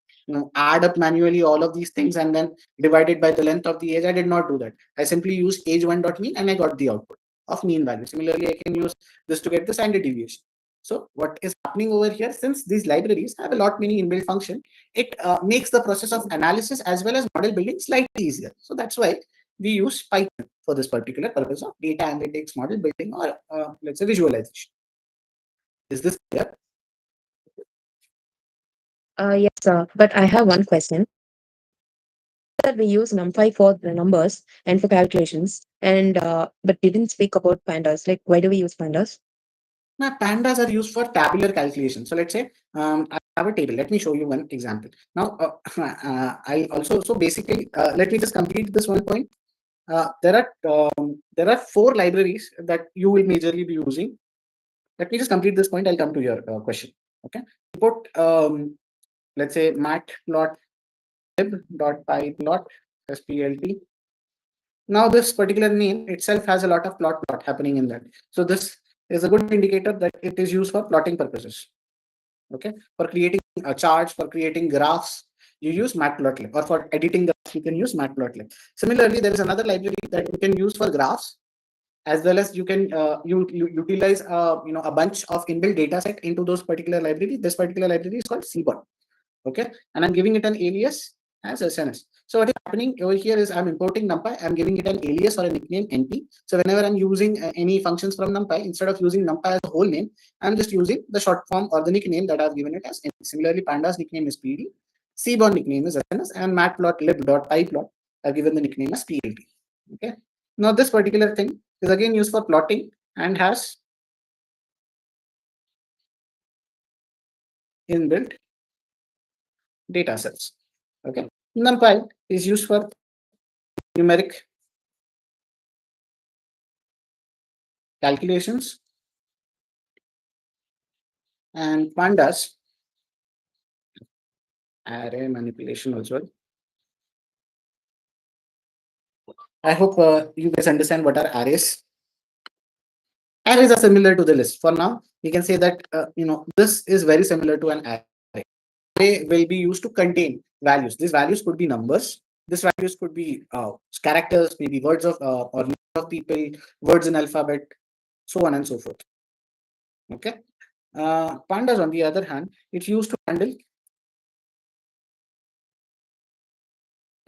add up manually all of these things and then divide it by the length of the age. I did not do that. I simply use age 1 dot mean, and I got the output of mean value. Similarly, I can use this to get the standard deviation. So what is happening over here, since these libraries have a lot many inbuilt function, it makes the process of analysis as well as model building slightly easier. So that's why we use Python for this particular purpose of data analytics, model building, or let's say visualization. Is this clear? Yes, sir. But I have one question. That we use NumPy for the numbers and for calculations, and but didn't speak about pandas. Like, why do we use pandas? Now, pandas are used for tabular calculation. So let's say I have a table. Let me show you one example. Now, I also, so basically, let me just complete this one point. There are 4 libraries that you will majorly be using. Let me just complete this point. I'll come to your question. Okay. Put let's say matplotlib.pyplot splt. Now this particular name itself has a lot of plot happening in that. So this is a good indicator that it is used for plotting purposes. Okay, for creating charts, for creating graphs, you use matplotlib, or for editing graphs, you can use matplotlib. Similarly, there is another library that you can use for graphs, as well as you can you utilize a bunch of inbuilt data set into those particular library. This particular library is called Seaborn. Okay, and I'm giving it an alias as SNS. So what is happening over here is I'm importing NumPy. I'm giving it an alias or a nickname NP. So whenever I'm using any functions from NumPy, instead of using NumPy as a whole name, I'm just using the short form or the nickname that I've given it as NP. Similarly, Panda's nickname is PD, Seaborn nickname is SNS, and matplotlib.pyplot I've given the nickname as PLT. Okay. Now this particular thing is again used for plotting and has inbuilt data sets. Okay. NumPy is used for numeric calculations, and pandas array manipulation also. I hope you guys understand what are arrays. Arrays are similar to the list. For now, we can say that this is very similar to an array. Array will be used to contain values. These values could be numbers. These values could be characters, maybe words of or names of people, words in alphabet, so on and so forth. Okay. Pandas, on the other hand, it's used to handle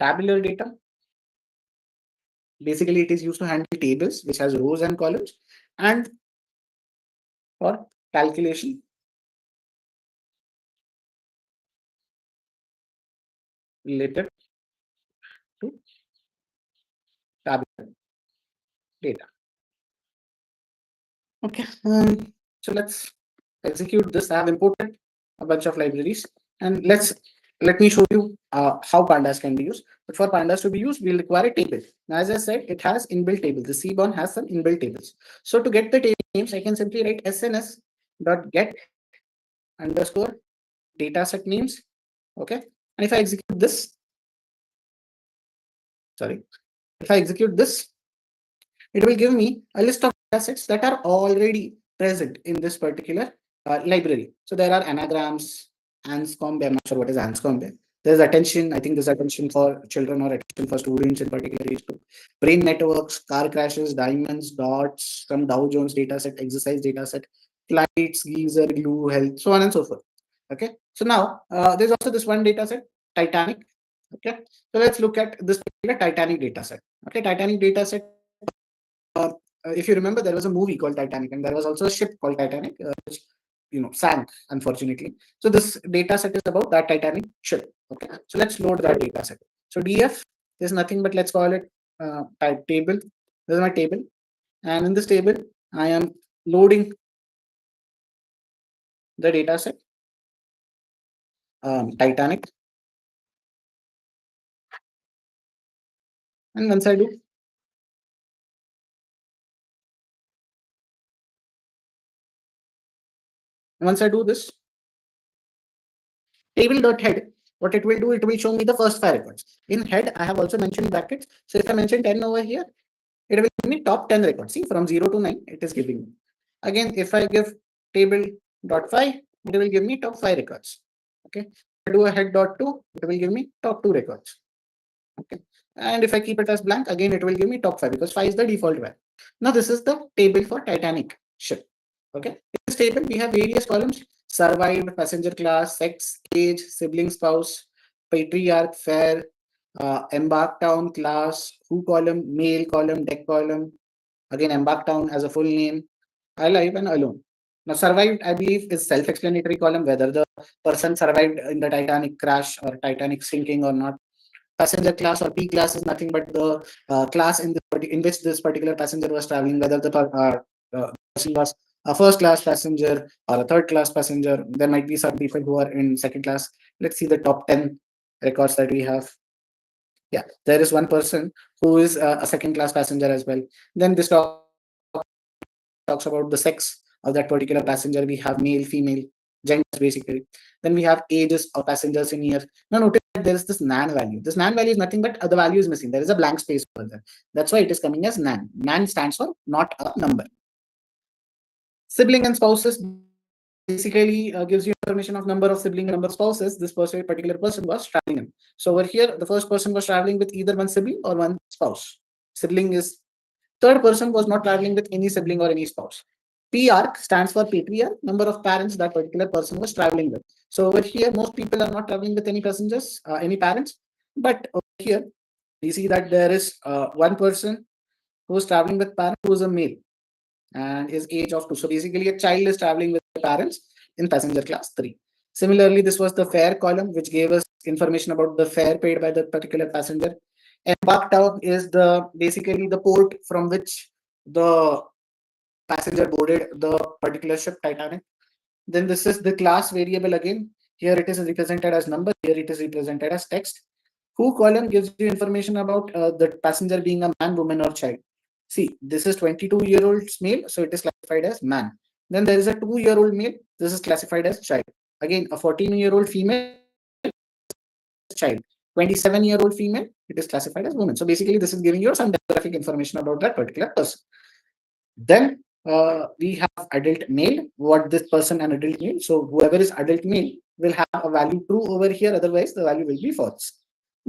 tabular data. Basically, it is used to handle tables which has rows and columns, and for calculation related to tabular data. Okay, so let's execute this. I have imported a bunch of libraries, and let me show you how pandas can be used. But for pandas to be used, we'll require a table. Now, as I said, it has inbuilt tables. The Seaborn has some inbuilt tables. So to get the table names, I can simply write sns.get underscore dataset names. Okay, and if I execute this, it will give me a list of datasets that are already present in this particular library. So there are anagrams, Anscombe. I'm not sure what is Anscombe. There's attention. I think there's attention for children or attention for students in particular age group. Brain networks, car crashes, diamonds, dots, some Dow Jones dataset, exercise dataset, flights, geyser, glue, health, so on and so forth. Okay. So now there's also this one dataset, Titanic. Okay, so let's look at this particular Titanic data set. Okay, Titanic data set. If you remember, there was a movie called Titanic, and there was also a ship called Titanic, which sank, unfortunately. So this data set is about that Titanic ship. Okay, so let's load that data set. So DF is nothing but, let's call it type table. This is my table, and in this table I am loading the data set Titanic, and once I do, this table.head, what it will do, it will show me the first 5 records. In head, I have also mentioned brackets. So if I mention 10 over here, it will give me top 10 records. See, from 0 to 9, it is giving me. Again, if I give table.5, it will give me top 5 records. Okay. If I do a head.2, it will give me top 2 records. Okay. And if I keep it as blank, again, it will give me top 5 because 5 is the default value. Now, this is the table for Titanic ship. Okay. In this table, we have various columns: survived, passenger class, sex, age, sibling, spouse, patriarch, fare, embark town, class, who column, male column, deck column. Again, embark town as a full name, alive and alone. Now, survived, I believe, is self-explanatory column, whether the person survived in the Titanic crash or Titanic sinking or not. Passenger class or P class is nothing but the class in which this particular passenger was traveling, whether the person was a first class passenger or a third class passenger. There might be some people who are in second class. Let's see the top 10 records that we have. Yeah, there is one person who is a second class passenger as well. Then this talks about the sex of that particular passenger. We have male, female, genders basically. Then we have ages of passengers in here. Now notice that there is this nan value. This nan value is nothing but the value is missing. There is a blank space over there. That's why it is coming as nan. Nan stands for not a number. Sibling and spouses basically gives you information of number of sibling and number of spouses this particular person was traveling in. So over here, the first person was traveling with either one sibling or one spouse. Sibling is third person was not traveling with any sibling or any spouse. PARC stands for patriarch, number of parents that particular person was traveling with. So over here, most people are not traveling with any passengers, any parents. But over here, we see that there is one person who is traveling with parents who is a male and his age of 2. So basically, a child is traveling with the parents in passenger class 3. Similarly, this was the fare column, which gave us information about the fare paid by the particular passenger. Embark town is basically the port from which the passenger boarded the particular ship Titanic. Then this is the class variable again. Here it is represented as number. Here it is represented as text. Who column gives you information about the passenger being a man, woman, or child. See, this is 22-year-old male, so it is classified as man. Then there is a 2-year-old male. This is classified as child. Again, a 14-year-old female, child. 27-year-old female, it is classified as woman. So basically, this is giving you some demographic information about that particular person. Then we have adult male, what this person an adult male. So whoever is adult male will have a value true over here, otherwise the value will be false.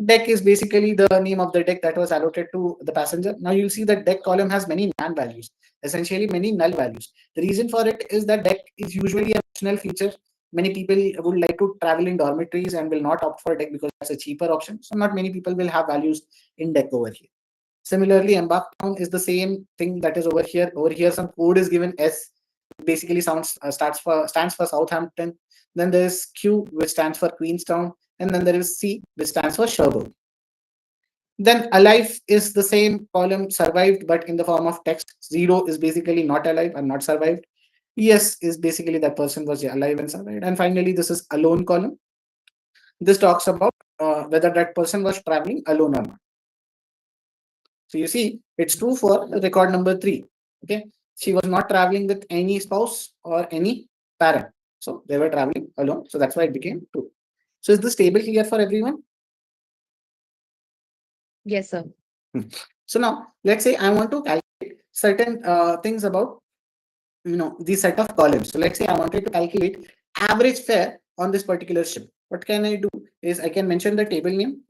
Deck is basically the name of the deck that was allotted to the passenger. Now you'll see that deck column has many nan values, essentially many null values. The reason for it is that deck is usually an optional feature. Many people would like to travel in dormitories and will not opt for deck because that's a cheaper option. So not many people will have values in deck over here. Similarly, embark town is the same thing that is over here. Over here, some code is given S, basically stands for Southampton. Then there is Q, which stands for Queenstown, and then there is C, which stands for Sherborne. Then alive is the same column, survived, but in the form of text. 0 is basically not alive and not survived. Yes is basically that person was alive and survived. And finally, this is alone column. This talks about whether that person was traveling alone or not. So you see, it's true for record number 3. Okay, she was not traveling with any spouse or any parent. So they were traveling alone. So that's why it became true. So is this table clear for everyone? Yes, sir. So now let's say I want to calculate certain things about the set of columns. So let's say I wanted to calculate average fare on this particular ship. What can I do is I can mention the table name,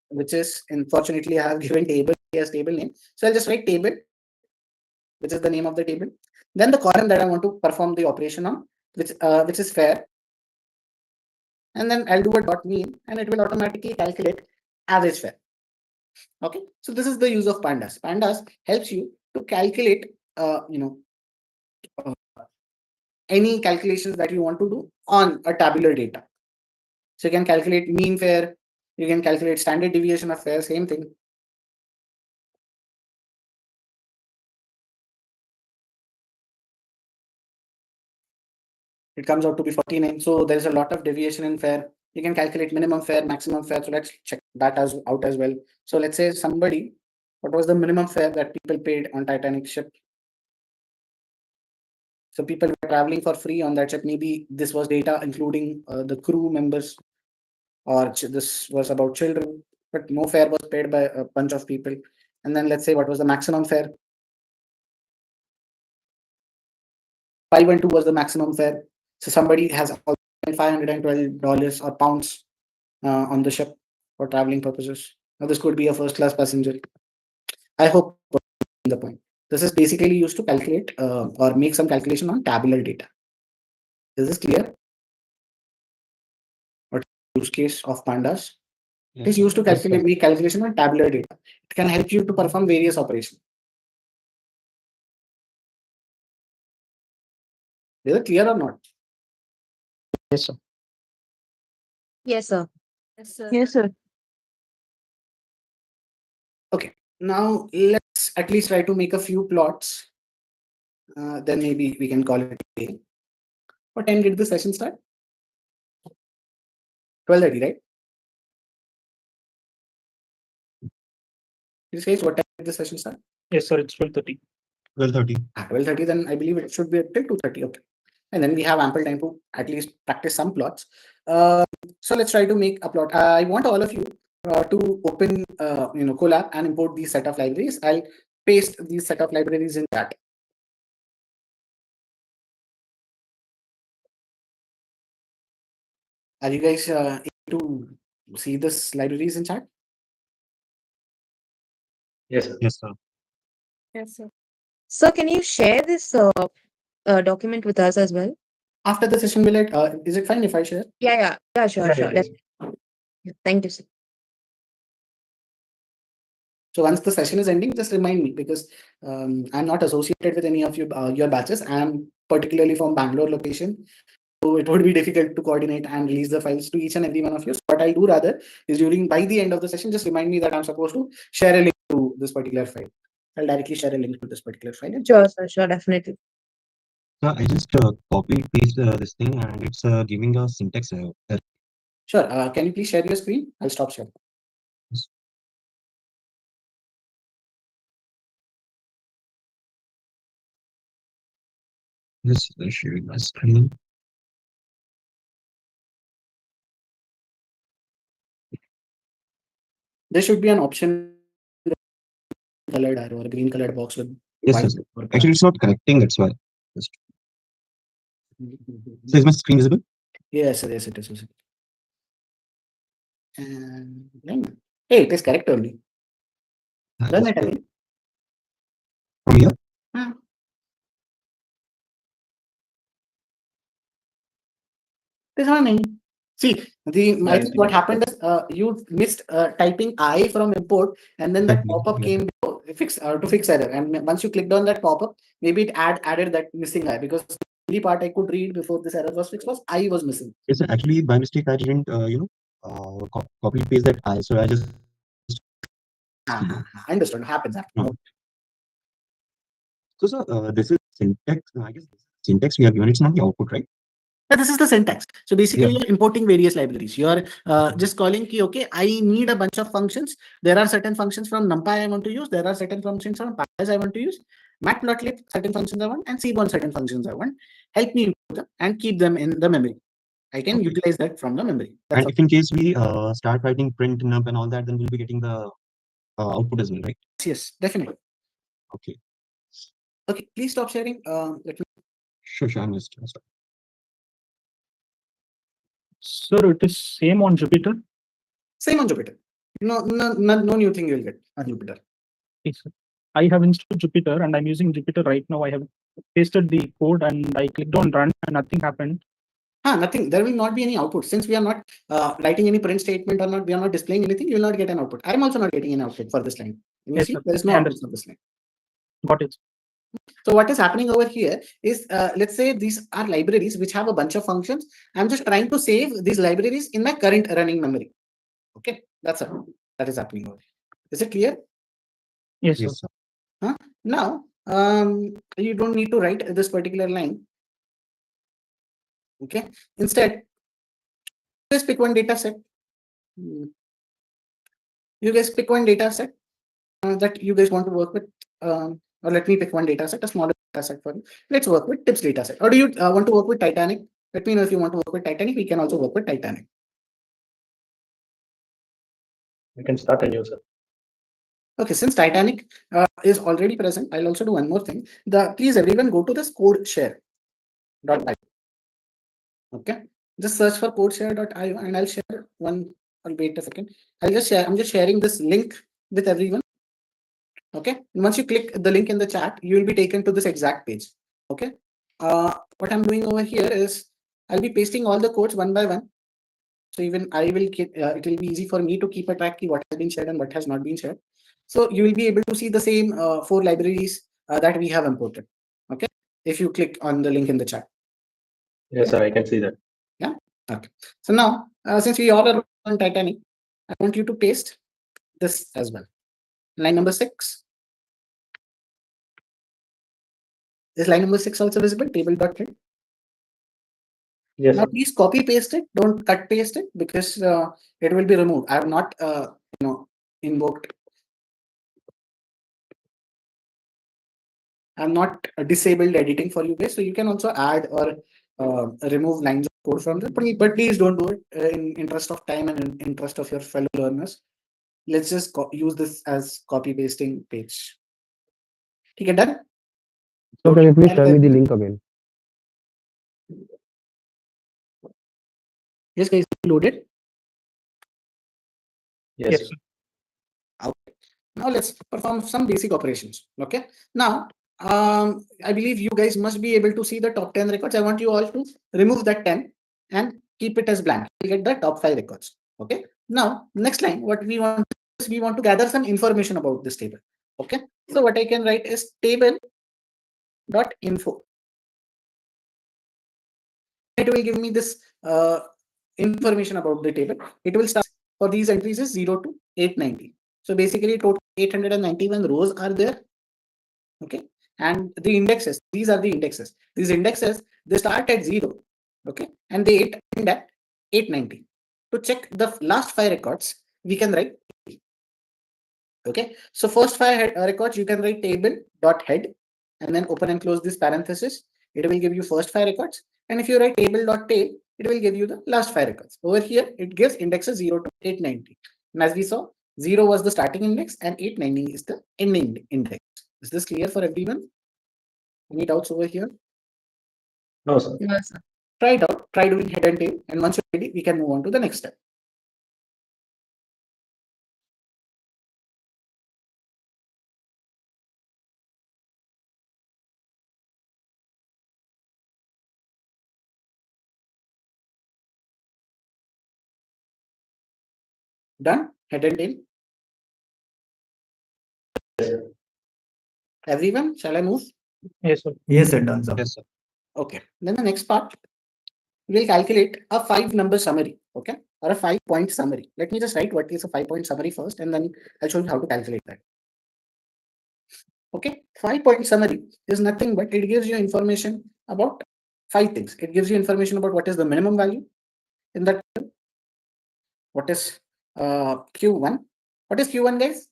which is, unfortunately, I have given table as table name. So I'll just write table, which is the name of the table. Then the column that I want to perform the operation on, which is fare. And then I'll do a dot mean, and it will automatically calculate average fare. Okay, so this is the use of pandas. Pandas helps you to calculate, any calculations that you want to do on a tabular data. So you can calculate mean fare, you can calculate standard deviation of fare, same thing. It comes out to be 49. So there's a lot of deviation in fare. You can calculate minimum fare, maximum fare. So let's check that out as well. So let's say somebody, what was the minimum fare that people paid on Titanic ship? So people were traveling for free on that ship. Maybe this was data including the crew members, or this was about children, but no fare was paid by a bunch of people. And then let's say what was the maximum fare? 512 was the maximum fare. So somebody has $512 or pounds on the ship for traveling purposes. Now this could be a first class passenger. I hope the point. This is basically used to calculate or make some calculation on tabular data. Is this clear? What use case of pandas? It is used to calculate make calculation on tabular data. It can help you to perform various operations. Is it clear or not? Yes, sir. Yes, sir. Yes, sir. Yes, sir. Now let's at least try to make a few plots. Then maybe we can call it a day. What time did the session start? 12:30, right? This case, what time did the session start? Yes, sir. It's 12:30. 12:30. At 12:30, then I believe it should be till 2:30. Okay. And then we have ample time to at least practice some plots. So let's try to make a plot. I want all of you to open Colab and import these set of libraries. I'll paste these set of libraries in chat. Are you guys able to see this libraries in chat? Yes, sir. Yes, sir. Yes, sir. Sir, can you share this document with us as well? After the session, will it? Is it fine if I share? Yeah, sure, Yeah, sure. yeah, Definitely. Yeah, thank you, sir. So once the session is ending, just remind me, because I'm not associated with any of your batches. I'm particularly from Bangalore location. So it would be difficult to coordinate and release the files to each and every one of you. So what I'll do rather is by the end of the session, just remind me that I'm supposed to share a link to this particular file. I'll directly share a link to this particular file. Sure, sir. Sure, definitely. So I just copy paste this thing and it's giving a syntax error. Sure. Can you please share your screen? I'll stop sharing. Just sharing my screen. There should be an option colored arrow or a green colored box with Yes, white sir. or Actually, it's not connecting. That's why. Just, so is my screen visible? yes, it is. And then, hey, it is correct only. Run it again. From here? It is running. See, I think what happened is you missed typing I from import, and then that Exactly, pop-up yeah. came to fix error. And once you clicked on that pop-up, maybe it added that missing I, because the only part I could read before this error was fixed was I was missing. Yes, sir. Actually, by mistake, I didn't, copy paste that I. So I just. I understand. Happens. So, sir, this is syntax. I guess syntax we have given. It's not the output, right? This is the syntax. So basically, Yeah. you're importing various libraries. You're just calling ki, okay, I need a bunch of functions. There are certain functions from NumPy I want to use. There are certain functions from Pandas I want to use. Matplotlib, certain functions I want, and Seaborn, certain functions I want. Help me import them and keep them in the memory. I can Okay. utilize that from the memory. That's And if in case we start writing print num and all that, then we'll be getting the output as well, right? yes, definitely. Okay. Okay, please stop sharing. Let me. Sure, I'm just. Sir, it is same on Jupyter. Same on Jupyter. No new thing you'll get on Jupyter. Yes, sir. I have installed Jupyter and I'm using Jupyter right now. I have pasted the code and I clicked on run and nothing happened. Nothing. There will not be any output since we are not writing any print statement or not. We are not displaying anything. You will not get an output. I am also not getting an output for this line. You Yes, see, sir. there is no I output for this line. Got it. So what is happening over here is, let's say these are libraries which have a bunch of functions. I'm just trying to save these libraries in my current running memory. Okay, that's all. That is happening over here. Is it clear? Yes, sir. Yes, sir. Now, you don't need to write this particular line. Okay, instead, just pick one data set. You guys pick one data set that you guys want to work with. Or let me pick one data set, a smaller data set for you. Let's work with tips data set. Or do you want to work with Titanic? Let me know if you want to work with Titanic. We can also work with Titanic. We can start a new, sir. Okay, since Titanic is already present, I'll also do one more thing. Please everyone go to this codeshare.io. Okay, just search for codeshare.io and I'll share one. I'll wait a second. I'm just sharing this link with everyone. Okay, and once you click the link in the chat, you will be taken to this exact page. Okay, what I'm doing over here is I'll be pasting all the codes one by one. So even I will keep, it will be easy for me to keep a track of what has been shared and what has not been shared. So you will be able to see the same 4 libraries that we have imported. Okay, if you click on the link in the chat. Yes, sir, I can see that. Yeah. Okay. So now, since we all are on Titanic, I want you to paste this as well. Line number 6. Is line number 6 also visible? Table.head. Yes, Now sir. please copy paste it. Don't cut paste it because it will be removed. I have not invoked. I'm not disabled editing for you guys, so you can also add or remove lines of code from there. But please don't do it in interest of time and in interest of your fellow learners. Let's just use this as copy pasting page. Okay, done? So can you please share me the link again? Yes, guys, loaded. Yes. Yes. Okay. Now let's perform some basic operations. Okay. Now, I believe you guys must be able to see the top 10 records. I want you all to remove that 10 and keep it as blank. You get the top 5 records. Okay. Now, next line, what we want is we want to gather some information about this table. Okay. So what I can write is table.info. It will give me this information about the table. It will start for these entries is 0 to 890. So basically total 891 rows are there. Okay, and the indexes, these are the indexes. These indexes, they start at 0. Okay, and they end at 890. To check the last 5 records, we can write. Okay, so first 5 records you can write table.head and then open and close this parenthesis. It will give you first 5 records. And if you write table.tail, it will give you the last 5 records. Over here, it gives indexes 0 to 890. And as we saw, 0 was the starting index and 890 is the ending index. Is this clear for everyone? Any doubts over here? No, sir. Yes, sir. Try it out. Try doing head and tail. And once you're ready, we can move on to the next step. Done? Head and tail. Everyone, shall I move? Yes, sir. Yes, sir, done, sir. Yes, sir. Okay. Then the next part, we'll calculate a 5-number summary. Okay. Or a 5-point summary. Let me just write what is a 5-point summary first, and then I'll show you how to calculate that. Okay. 5-point summary is nothing but it gives you information about 5 things. It gives you information about what is the minimum value in that. What is Q1? What is Q1, guys?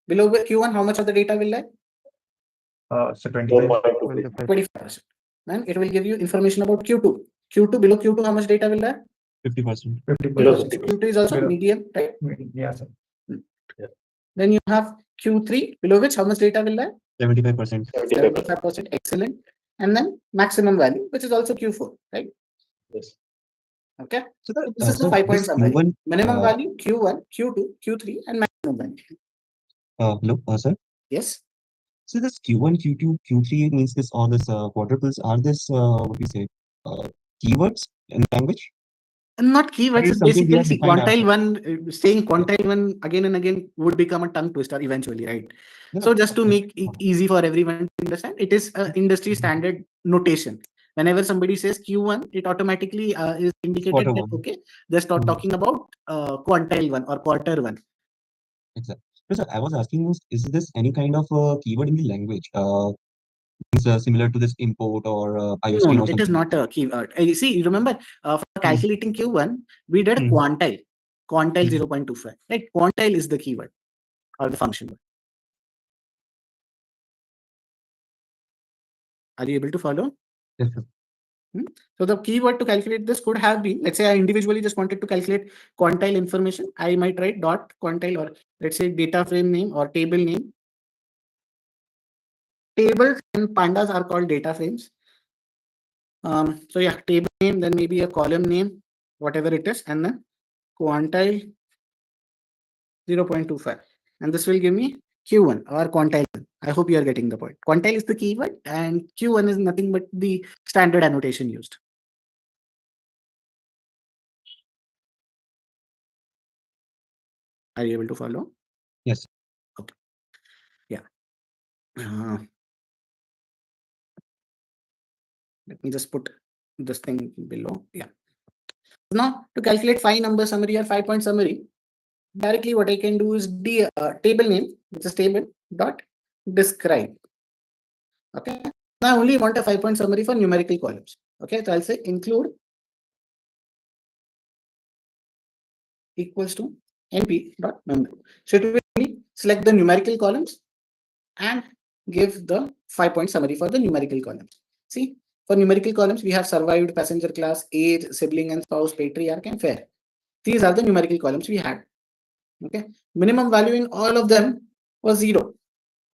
Below Q1, how much of the data will lie? So 25. 25%. And it will give you information about Q2. Q2, below Q2, how much data will lie? 50%. 50%. Q2 is also Below. medium, right? Yeah, sir. Then you have Q3, below which how much data will lie? 75%. 75%. Excellent. And then maximum value, which is also Q4, right? Yes. Okay. So So this is the 5-point summary. Q1, Minimum value, Q1, Q2, Q3, and maximum value. hello, sir. Yes. So this Q1, Q2, Q3 means this all this quadruples are this what we say keywords in language? Not keywords, Is it's something we basically have see, defined quantile ourselves. one, saying quantile one again and again would become a tongue twister eventually, right? No, So no, just to okay. make it easy for everyone to understand, it is an industry standard notation. Whenever somebody says Q1, it automatically is indicated Quarter that, one. okay, they're start Mhm. talking about quantile one or quarter one. Exactly. No, sir, I was asking, is this any kind of keyword in the language? Similar to this import or iOS No, or it is something? not a keyword. You see, you remember for calculating Q1, we did Hmm. quantile, quantile Hmm. 0.25, right? Quantile is the keyword or the function word. Are you able to follow? Yes, sir. So the keyword to calculate this could have been, let's say I individually just wanted to calculate quantile information. I might write dot quantile, or let's say data frame name or table name. Tables and pandas are called data frames. So yeah, table name, then maybe a column name, whatever it is, and then quantile 0.25. And this will give me Q1 or quantile 1. I hope you are getting the point. Quantile is the keyword and Q1 is nothing but the standard annotation used. Are you able to follow? Yes. Okay. Yeah. Let me just put this thing below. Yeah. Now to calculate 5 number summary or 5-point summary, directly what I can do is table name, which is table dot describe. Okay. Now I only want a 5-point summary for numerical columns. Okay. So I'll say include equals to np dot number. So it will only select the numerical columns and give the 5-point summary for the numerical columns. See, for numerical columns, we have survived, passenger class, age, sibling and spouse, patriarch, and fair. These are the numerical columns we had. Okay. Minimum value in all of them was 0.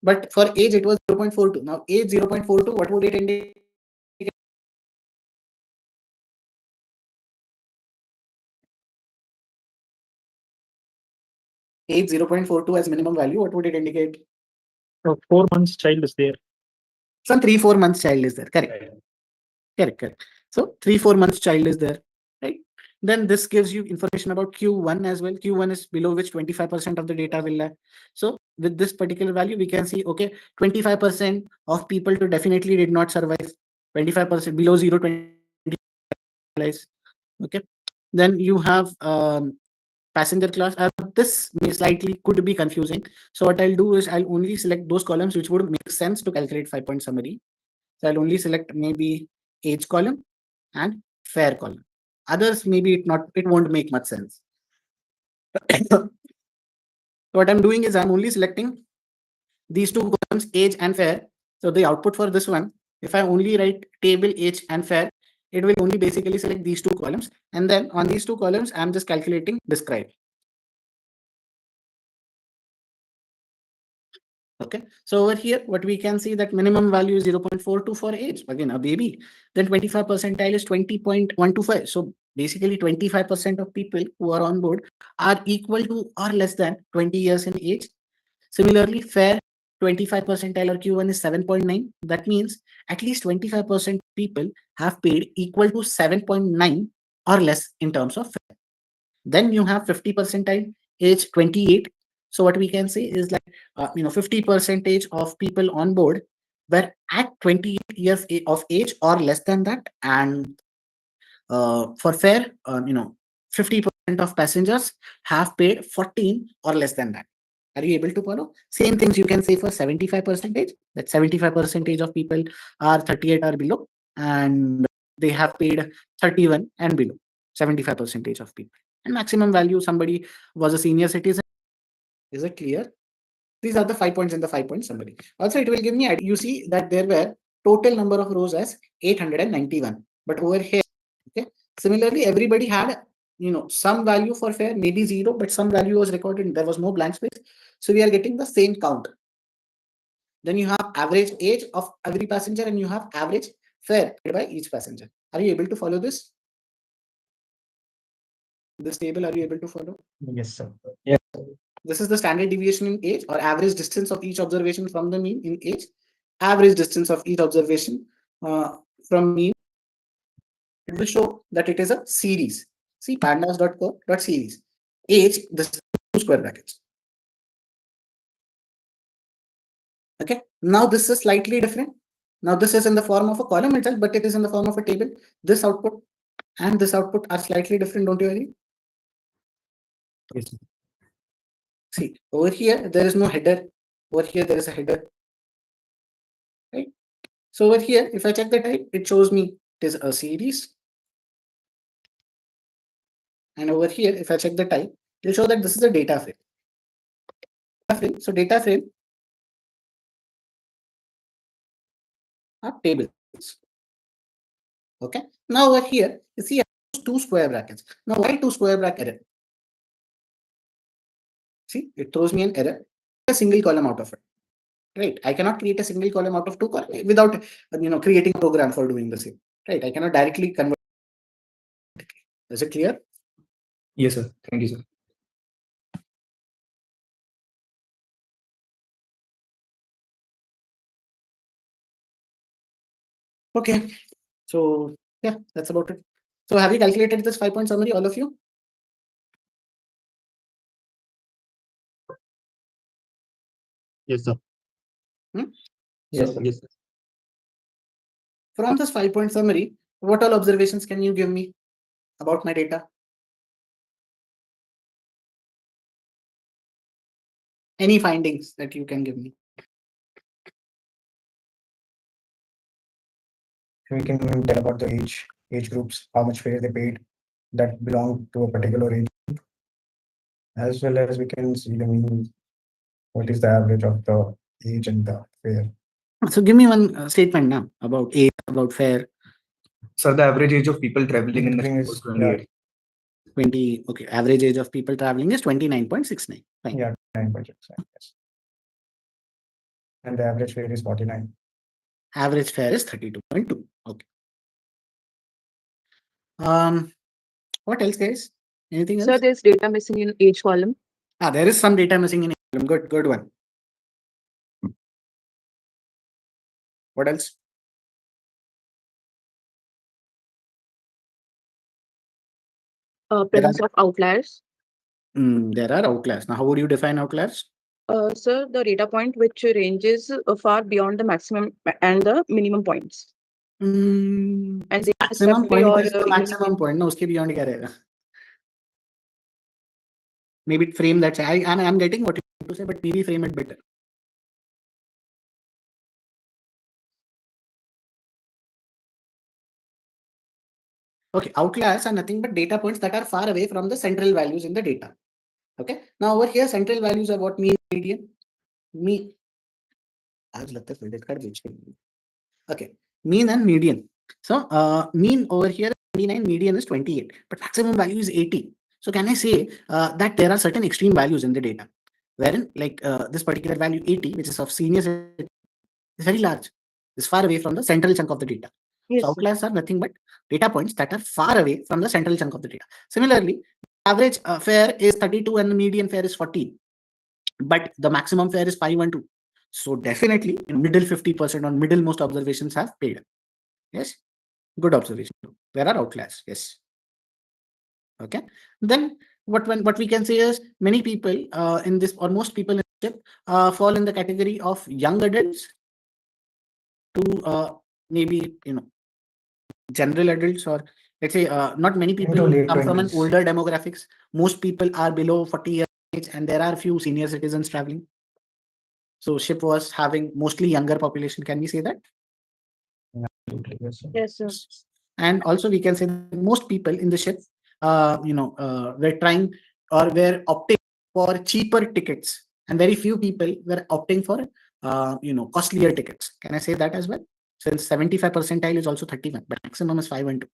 But for age, it was 0.42. Now, age 0.42, what would it indicate? Age 0.42 as minimum value, what would it indicate? So 4 months child is there. Some 3-4 months child is there. Correct. Correct. So 3-4 months child is there, right? Then this gives you information about Q1 as well. Q1 is below which 25% of the data will lie. So with this particular value, we can see, okay, 25% of people to definitely did not survive. 25% below 0, 20. Okay. Then you have passenger class. This may slightly could be confusing. So what I'll do is I'll only select those columns which would make sense to calculate 5-point summary. So I'll only select maybe age column and fair column. Others maybe it won't make much sense. What I'm doing is I'm only selecting these two columns, age and fair. So the output for this one, if I only write table age and fair, it will only basically select these two columns. And then on these two columns, I'm just calculating describe. Okay, so over here, what we can see that minimum value is 0.42 for age, again, a baby. Then 25 percentile is 20.125. So basically 25% of people who are on board are equal to or less than 20 years in age. Similarly, fair 25 percentile or Q1 is 7.9. That means at least 25% people have paid equal to 7.9 or less in terms of fair. Then you have 50 percentile, age 28. So what we can say is like 50% of people on board were at 28 years of age or less than that, and for fair 50% of passengers have paid 14 or less than that. Are you able to follow? Same things you can say for 75%. That 75% of people are 38 or below, and they have paid 31 and below. 75% of people. And maximum value, somebody was a senior citizen. Is it clear? These are the 5 points in the 5-point summary. Also, it will give me, you see that there were total number of rows as 891. But over here, okay, similarly, everybody had, some value for fair, maybe 0, but some value was recorded. There was no blank space. So we are getting the same count. Then you have average age of every passenger and you have average fare paid by each passenger. Are you able to follow this? This table, are you able to follow? Yes, sir. This is the standard deviation in age or average distance of each observation from the mean in age. Average distance of each observation from mean it will show that it is a series. See, pandas.co.series. Age, this is 2 square brackets. Okay, now this is slightly different. Now this is in the form of a column itself, but it is in the form of a table. This output and this output are slightly different, don't you agree? Yes. See, over here, there is no header. Over here, there is a header. Right? So over here, if I check the type, it shows me it is a series. And over here, if I check the type, it will show that this is a data frame. So data frame are tables. Okay. Now over here, you see 2 square brackets. Now why 2 square bracket error? See, it throws me an error, a single column out of it. Right. I cannot create a single column out of 2 columns without creating a program for doing the same. Right. I cannot directly convert. Is it clear? Yes, sir. Thank you, sir. Okay. So yeah, that's about it. So have you calculated this 5-point summary, all of you? Yes, sir. Yes, sir. Yes, sir. From this 5-point summary, what all observations can you give me about my data? Any findings that you can give me? We can tell about the age groups, how much fare they paid that belong to a particular age group, as well as we can see the mean, what is the average of the age and the fare. So give me one statement now about age, about fare. Sir, the average age of people traveling in the Traveling ship is- was 28. 20. Okay, average age of people traveling is 29.69. Fine. Yeah, 9.6. Yes. And the average fare is 49. Average fare is 32.2. Okay. What else, guys? Anything Sir, else? there's data missing in age column. There is some data missing in column. Good one. What else? Presence of outliers. There are outliers. Now, how would you define outliers? Sir, the data point which ranges far beyond the maximum and the minimum points. And they Maximum discrepancy point or, is the maximum point. No, uske beyond kya rahega? Maybe frame that. I'm getting what you want to say, but maybe frame it better. Okay, outliers are nothing but data points that are far away from the central values in the data. Okay. Now over here, central values are what? Mean, median. Mean. Okay. Mean and median. So mean over here 29, median is 28, but maximum value is 80. So can I say that there are certain extreme values in the data, wherein like this particular value 80, which is of seniors, is very large. It's far away from the central chunk of the data. Yes, So sir. outliers are nothing but data points that are far away from the central chunk of the data. Similarly, average fare is 32 and the median fare is 14, but the maximum fare is 512. So definitely in middle 50% or middle most observations have paid. Yes, good observation. There are outliers. Yes. Okay. Then what we can say is many people in this, or most people in this ship fall in the category of young adults to maybe general adults, or let's say not many people Into late come from an 20s. older demographics. Most people are below 40 years age, and there are few senior citizens traveling. So ship was having mostly younger population. Can we say that? Absolutely, yes, sir. Yes, sir. And also we can say that most people in the ship, were trying or were opting for cheaper tickets, and very few people were opting for, costlier tickets. Can I say that as well? Since 75 percentile is also 31, but maximum is 512.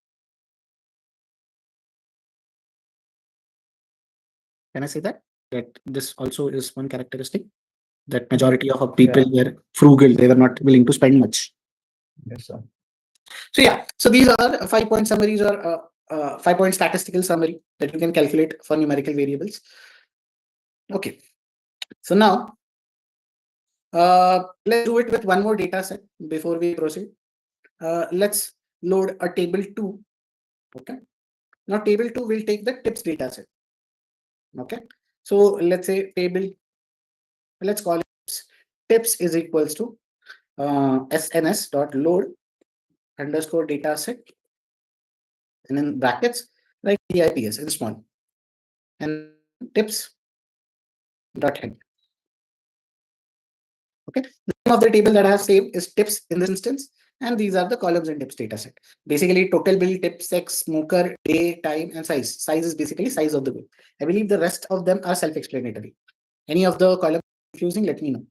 Can I say that? That this also is one characteristic, that majority of people were frugal. They were not willing to spend much. Yes, sir. So yeah, so these are 5-point summaries, or 5-point statistical summary that you can calculate for numerical variables. Okay, so now let's do it with one more data set before we proceed. Let's load a table 2 Okay. Now table 2 will take the tips data set. Okay. So let's say table, let's call it tips is equals to SNS dot load underscore data set, and in brackets, like TIPS in small, and tips dot head. Okay, the name of the table that I have saved is tips in this instance, and these are the columns in tips data set. Basically, total bill, tip, sex, smoker, day, time, and size. Size is basically size of the bill. I believe the rest of them are self-explanatory. Any of the columns confusing, let me know.